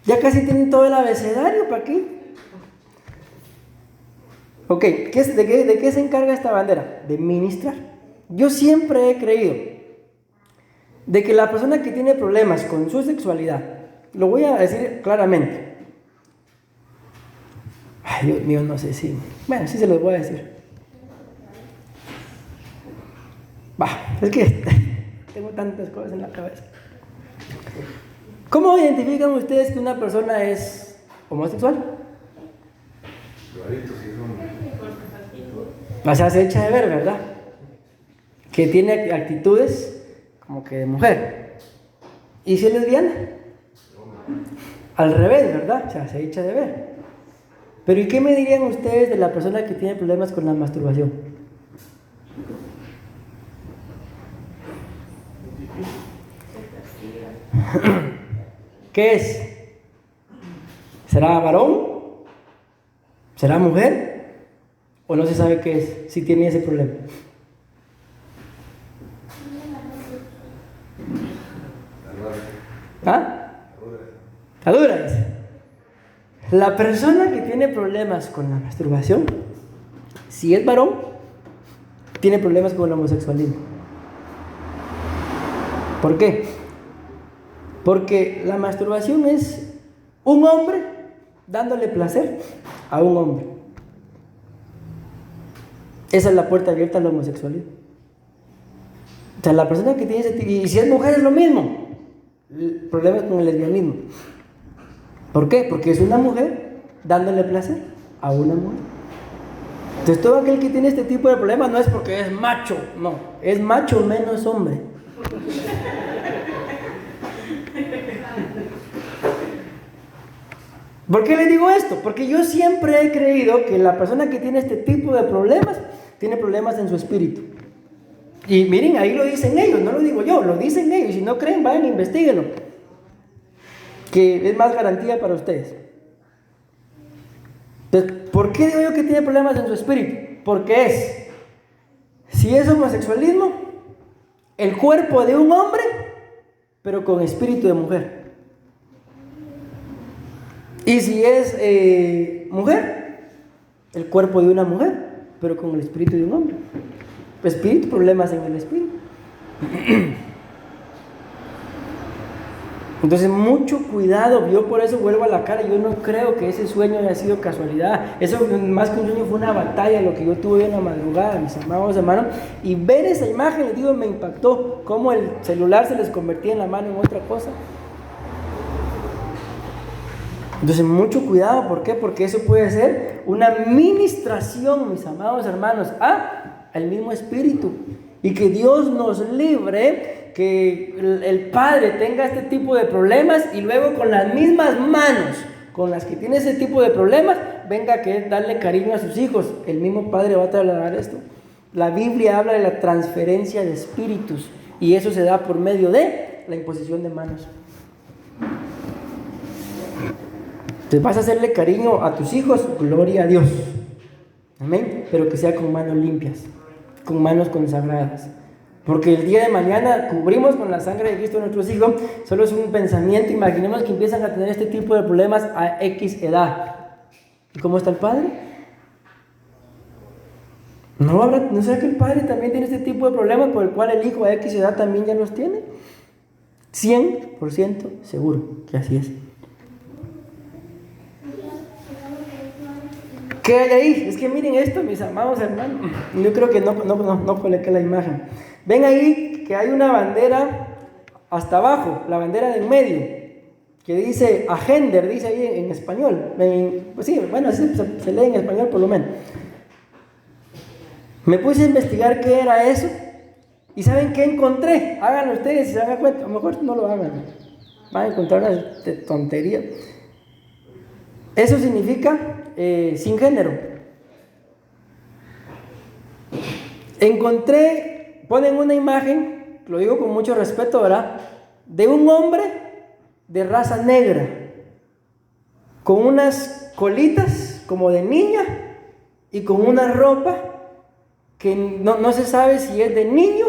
Ya casi tienen todo el abecedario para aquí. Ok, ¿de qué se encarga esta bandera? De ministrar. Yo siempre he creído de que la persona que tiene problemas con su sexualidad, lo voy a decir claramente. Ay, Dios mío, no sé si... Bueno, sí se los voy a decir. Es que tengo tantas cosas en la cabeza. ¿Cómo identifican ustedes que una persona es homosexual? O sea, se echa de ver, ¿verdad? Que tiene actitudes como que de mujer. ¿Y si es lesbiana? Al revés, ¿verdad? O sea, se echa de ver. Pero ¿y qué me dirían ustedes de la persona que tiene problemas con la masturbación? ¿Qué es? ¿Será varón? ¿Será mujer? ¿O no se sabe qué es? Si tiene ese problema. ¿Ah? Adura, dice. La persona que tiene problemas con la masturbación, si es varón, tiene problemas con el homosexualismo. ¿Por qué? Porque la masturbación es un hombre dándole placer a un hombre. Esa es la puerta abierta al homosexualismo. O sea, la persona que tiene ese tipo, y si es mujer es lo mismo. El problema es con el lesbianismo. ¿Por qué? Porque es una mujer dándole placer a una mujer. Entonces todo aquel que tiene este tipo de problemas no es porque es macho, no, es macho menos hombre. ¿Por qué le digo esto? Porque yo siempre he creído que la persona que tiene este tipo de problemas tiene problemas en su espíritu. Y miren, ahí lo dicen ellos, no lo digo yo, lo dicen ellos. Si no creen, vayan e investíguenlo, que es más garantía para ustedes. Entonces, ¿por qué digo yo que tiene problemas en su espíritu? Porque si es homosexualismo, el cuerpo de un hombre, pero con espíritu de mujer. Y si es mujer, el cuerpo de una mujer, pero con el espíritu de un hombre. Espíritu, problemas en el espíritu. Entonces, mucho cuidado. Yo por eso vuelvo a la cara. Yo no creo que ese sueño haya sido casualidad. Eso, más que un sueño, fue una batalla lo que yo tuve en la madrugada, mis amados hermanos. Y ver esa imagen, les digo, me impactó. Cómo el celular se les convertía en la mano en otra cosa. Entonces, mucho cuidado. ¿Por qué? Porque eso puede ser una ministración, mis amados hermanos, al mismo espíritu. Y que Dios nos libre que el padre tenga este tipo de problemas y luego con las mismas manos con las que tiene ese tipo de problemas, venga a darle cariño a sus hijos. El mismo padre va a trasladar esto. La Biblia habla de la transferencia de espíritus y eso se da por medio de la imposición de manos. Entonces vas a hacerle cariño a tus hijos, gloria a Dios. Amén. Pero que sea con manos limpias, con manos consagradas. Porque el día de mañana cubrimos con la sangre de Cristo a nuestros hijos. Solo es un pensamiento. Imaginemos que empiezan a tener este tipo de problemas a X edad. ¿Y cómo está el padre? ¿No será que el padre también tiene este tipo de problemas por el cual el hijo a X edad también ya los tiene? 100% seguro que así es. ¿Qué hay ahí? Es que miren esto, mis amados hermanos. Yo creo que no coloqué la imagen. Ven ahí que hay una bandera hasta abajo, la bandera del medio, que dice agender, dice ahí en español. Pues sí, bueno, así se lee en español por lo menos. Me puse a investigar qué era eso. ¿Y saben qué encontré? Háganlo ustedes si se dan cuenta. A lo mejor no lo hagan. Van a encontrar una tontería. Eso significa sin género. Ponen una imagen, lo digo con mucho respeto, ¿verdad? De un hombre de raza negra, con unas colitas como de niña y con una ropa que no se sabe si es de niño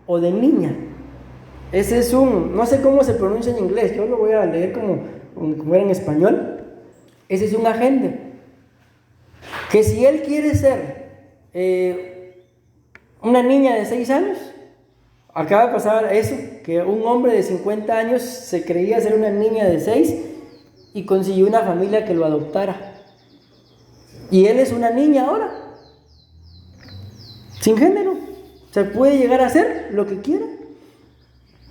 o de niña. Ese es no sé cómo se pronuncia en inglés, yo lo voy a leer como era en español. Ese es un agente, que si él quiere ser una niña de 6 años, acaba de pasar eso, que un hombre de 50 años se creía ser una niña de 6 y consiguió una familia que lo adoptara. Y él es una niña ahora, sin género. Se puede llegar a hacer lo que quiera.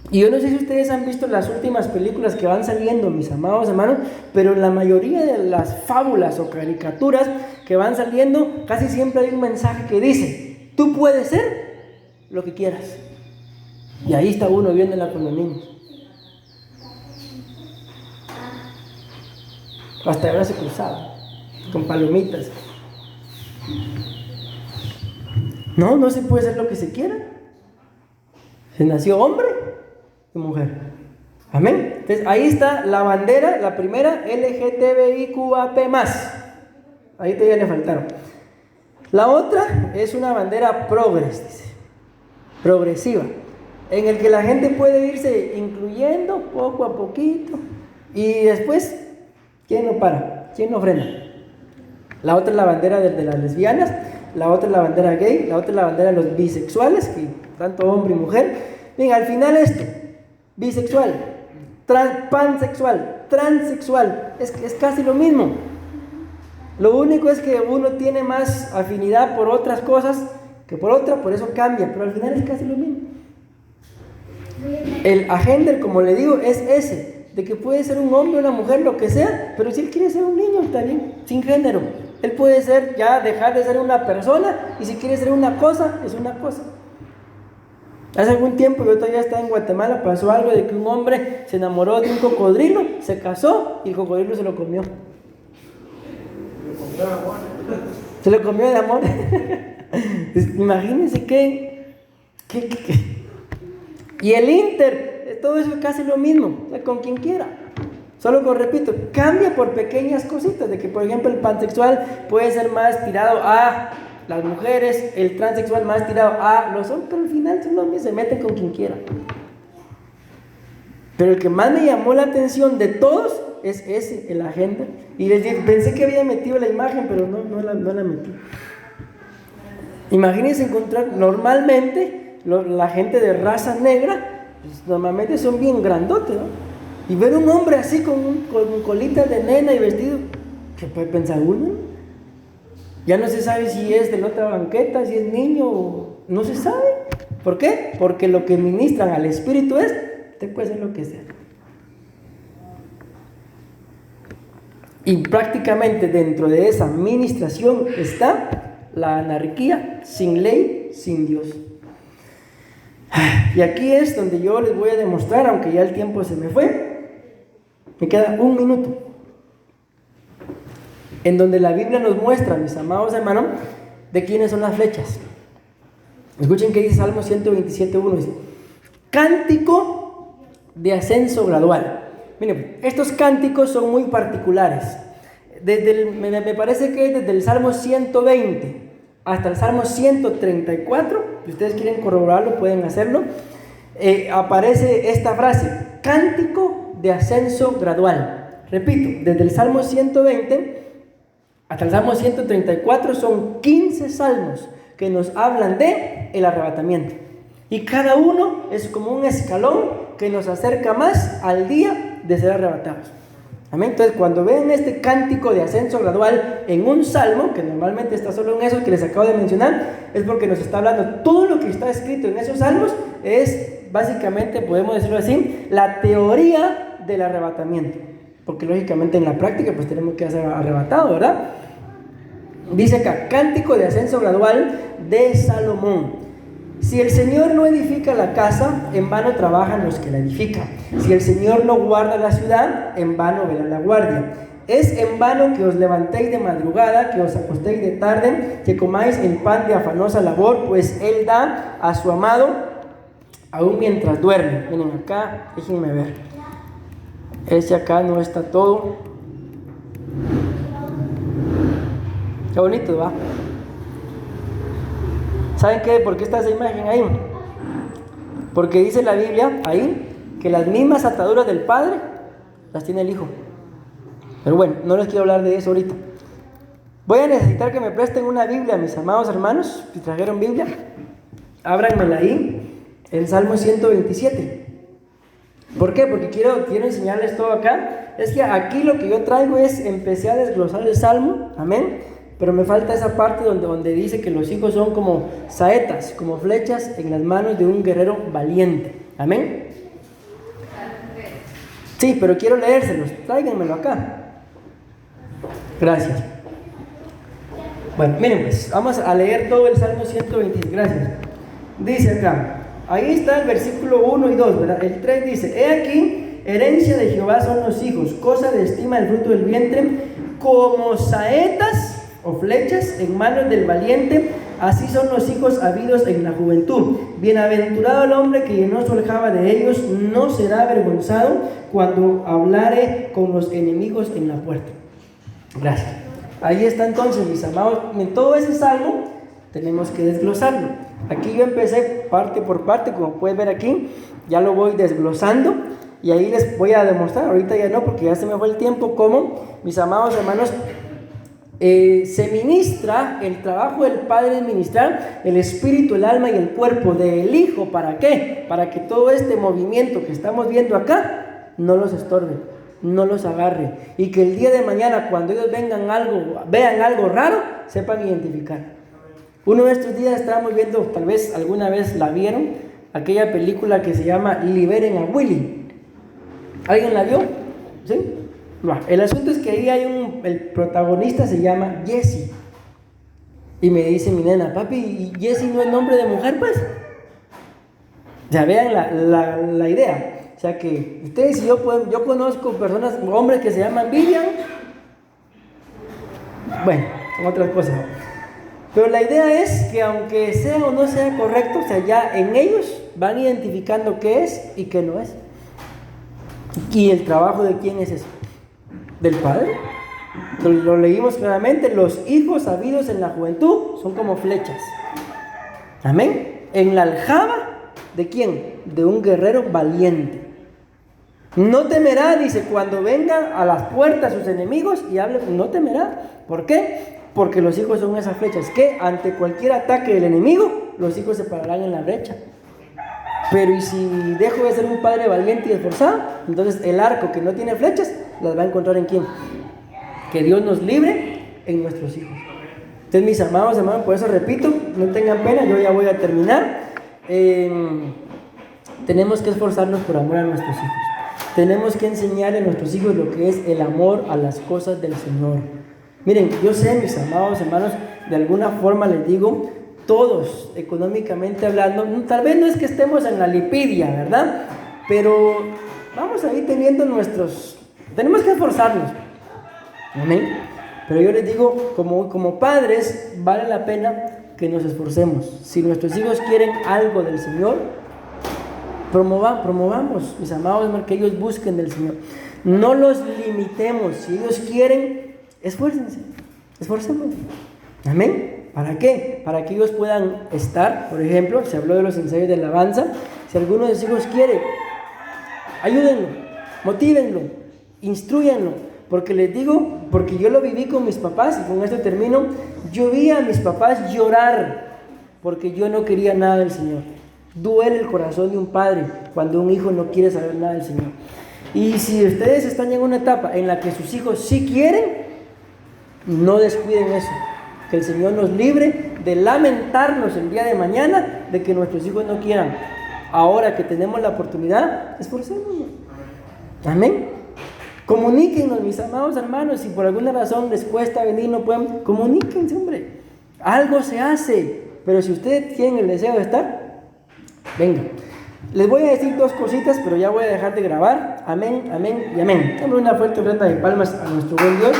Y yo no sé si ustedes han visto las últimas películas que van saliendo, mis amados hermanos, pero en la mayoría de las fábulas o caricaturas que van saliendo, casi siempre hay un mensaje que dice: tú puedes ser lo que quieras. Y ahí está uno viéndola con los niños. Hasta ahora se cruzaba, con palomitas. No se puede ser lo que se quiera. Se nació hombre y mujer. Amén. Entonces ahí está la bandera, la primera, LGTBIQAP+. Ahí todavía le faltaron. La otra es una bandera progresiva, en el que la gente puede irse incluyendo poco a poquito y después, ¿quién no para? ¿Quién no frena? La otra es la bandera de las lesbianas, la otra es la bandera gay, la otra es la bandera de los bisexuales, que tanto hombre y mujer. Bien, al final esto, bisexual, pansexual, transexual, es casi lo mismo. Lo único es que uno tiene más afinidad por otras cosas que por otra, por eso cambia, pero al final es casi lo mismo. El agender, como le digo, es ese, de que puede ser un hombre, una mujer, lo que sea, pero si él quiere ser un niño, está bien, sin género. Él puede ser, ya dejar de ser una persona, y si quiere ser una cosa, es una cosa. Hace algún tiempo, yo todavía estaba en Guatemala, pasó algo de que un hombre se enamoró de un cocodrilo, se casó y el cocodrilo se lo comió. Se lo comió de amor. Imagínense qué. Y el inter, todo eso es casi lo mismo, o sea, con quien quiera. Solo que repito, cambia por pequeñas cositas, de que por ejemplo el pansexual puede ser más tirado a las mujeres, el transexual más tirado a los hombres, pero al final son los mismos, se meten con quien quiera. Pero el que más me llamó la atención de todos es ese, el agenda. Y les dije, pensé que había metido la imagen, pero no la metí. Imagínense encontrar, normalmente la gente de raza negra, pues, normalmente son bien grandotes, ¿no? Y ver un hombre así con colitas de nena y vestido, ¿qué puede pensar uno? Ya no se sabe si es de la otra banqueta, si es niño, no se sabe. ¿Por qué? Porque lo que ministran al espíritu es, usted puede ser lo que sea. Y prácticamente dentro de esa ministración está la anarquía, sin ley, sin Dios. Y aquí es donde yo les voy a demostrar, aunque ya el tiempo se me fue, me queda 1 minuto, en donde la Biblia nos muestra, mis amados hermanos, de quiénes son las flechas. Escuchen que dice Salmo 127:1, dice: cántico de ascenso gradual. Miren, estos cánticos son muy particulares. Me parece que desde el Salmo 120 hasta el Salmo 134, si ustedes quieren corroborarlo, pueden hacerlo, aparece esta frase, cántico de ascenso gradual. Repito, desde el Salmo 120 hasta el Salmo 134 son 15 salmos que nos hablan de el arrebatamiento. Y cada uno es como un escalón que nos acerca más al día de ser arrebatados. Amén. Entonces, cuando ven este cántico de ascenso gradual en un salmo, que normalmente está solo en esos que les acabo de mencionar, es porque nos está hablando todo lo que está escrito en esos salmos, es básicamente, podemos decirlo así, la teoría del arrebatamiento. Porque lógicamente en la práctica pues tenemos que ser arrebatados, ¿verdad? Dice acá, cántico de ascenso gradual de Salomón. Si el Señor no edifica la casa, en vano trabajan los que la edifican. Si el Señor no guarda la ciudad, en vano vela la guardia. Es en vano que os levantéis de madrugada, que os acostéis de tarde, que comáis el pan de afanosa labor, pues Él da a su amado aún mientras duerme. Miren acá, déjenme ver. Ese acá no está todo. Qué bonito, ¿va? ¿Saben qué? ¿Por qué está esa imagen ahí? Porque dice la Biblia ahí que las mismas ataduras del Padre las tiene el Hijo. Pero bueno, no les quiero hablar de eso ahorita. Voy a necesitar que me presten una Biblia, mis amados hermanos. Si trajeron Biblia, ábranmela ahí, en Salmo 127. ¿Por qué? Porque quiero enseñarles todo acá. Es que aquí lo que yo traigo es, empecé a desglosar el Salmo, amén. Pero me falta esa parte donde dice que los hijos son como saetas, como flechas en las manos de un guerrero valiente. Amén. Sí, pero quiero leérselos. Tráiganmelo acá. Gracias. Bueno, miren pues, vamos a leer todo el Salmo 120. Gracias. Dice acá, ahí está el versículo 1 y 2, ¿verdad? El 3 dice, he aquí, herencia de Jehová son los hijos, cosa de estima el fruto del vientre, como saetas o flechas en manos del valiente, así son los hijos habidos en la juventud. Bienaventurado el hombre que no se aljaba de ellos, no será avergonzado cuando hablare con los enemigos en la puerta. Gracias. Ahí está entonces, mis amados, en todo ese salmo tenemos que desglosarlo. Aquí yo empecé parte por parte, como puedes ver aquí, ya lo voy desglosando y ahí les voy a demostrar, ahorita ya no porque ya se me fue el tiempo, cómo, mis amados hermanos, se ministra el trabajo del Padre, es ministrar el espíritu, el alma y el cuerpo del Hijo. ¿Para qué? Para que todo este movimiento que estamos viendo acá no los estorbe, no los agarre, y que el día de mañana cuando ellos vean algo raro, sepan identificar. Uno de estos días estábamos viendo, tal vez alguna vez la vieron, aquella película que se llama Liberen a Willy. ¿Alguien la vio? ¿Sí? El asunto es que ahí hay el protagonista se llama Jesse. Y me dice mi nena, papi, ¿y Jesse no es nombre de mujer, pues? Ya vean la idea. O sea que ustedes y yo conozco personas, hombres que se llaman Vivian. Bueno, son otras cosas. Pero la idea es que aunque sea o no sea correcto, o sea, ya en ellos van identificando qué es y qué no es. ¿Y el trabajo de quién es eso? ¿Del Padre? Lo leímos claramente, los hijos habidos en la juventud son como flechas. Amén. En la aljaba, ¿de quién? De un guerrero valiente. No temerá, dice, cuando vengan a las puertas sus enemigos y hable, no temerá. ¿Por qué? Porque los hijos son esas flechas que ante cualquier ataque del enemigo, los hijos se pararán en la brecha. Pero y si dejo de ser un padre valiente y esforzado, entonces el arco que no tiene flechas, las va a encontrar en quién. Que Dios nos libre en nuestros hijos. Entonces, mis amados hermanos, por eso repito, no tengan pena, yo ya voy a terminar. Tenemos que esforzarnos por amor a nuestros hijos. Tenemos que enseñar a nuestros hijos lo que es el amor a las cosas del Señor. Miren, yo sé, mis amados hermanos, de alguna forma les digo, todos, económicamente hablando, tal vez no es que estemos en la lipidia, ¿verdad? Pero vamos a ir teniendo tenemos que esforzarnos. Amén. Pero yo les digo, como padres, vale la pena que nos esforcemos. Si nuestros hijos quieren algo del Señor, promovamos, mis amados hermanos, que ellos busquen del Señor. No los limitemos. Si ellos quieren, esfuércense, esforcémonos. Amén. ¿Para qué? Para que ellos puedan estar, por ejemplo, se habló de los ensayos de alabanza. Si alguno de sus hijos quiere, ayúdenlo, motívenlo, instruyanlo. Porque les digo, porque yo lo viví con mis papás, y con esto termino, yo vi a mis papás llorar porque yo no quería nada del Señor. Duele el corazón de un padre cuando un hijo no quiere saber nada del Señor. Y si ustedes están en una etapa en la que sus hijos sí quieren, no descuiden eso. Que el Señor nos libre de lamentarnos el día de mañana de que nuestros hijos no quieran. Ahora que tenemos la oportunidad, esforcémonos. Amén. Comuníquenos, mis amados hermanos. Si por alguna razón les cuesta venir, no pueden, comuníquense, hombre. Algo se hace. Pero si ustedes tienen el deseo de estar, venga. Les voy a decir dos cositas, pero ya voy a dejar de grabar. Amén, amén y amén. Damos una fuerte ofrenda de palmas a nuestro buen Dios.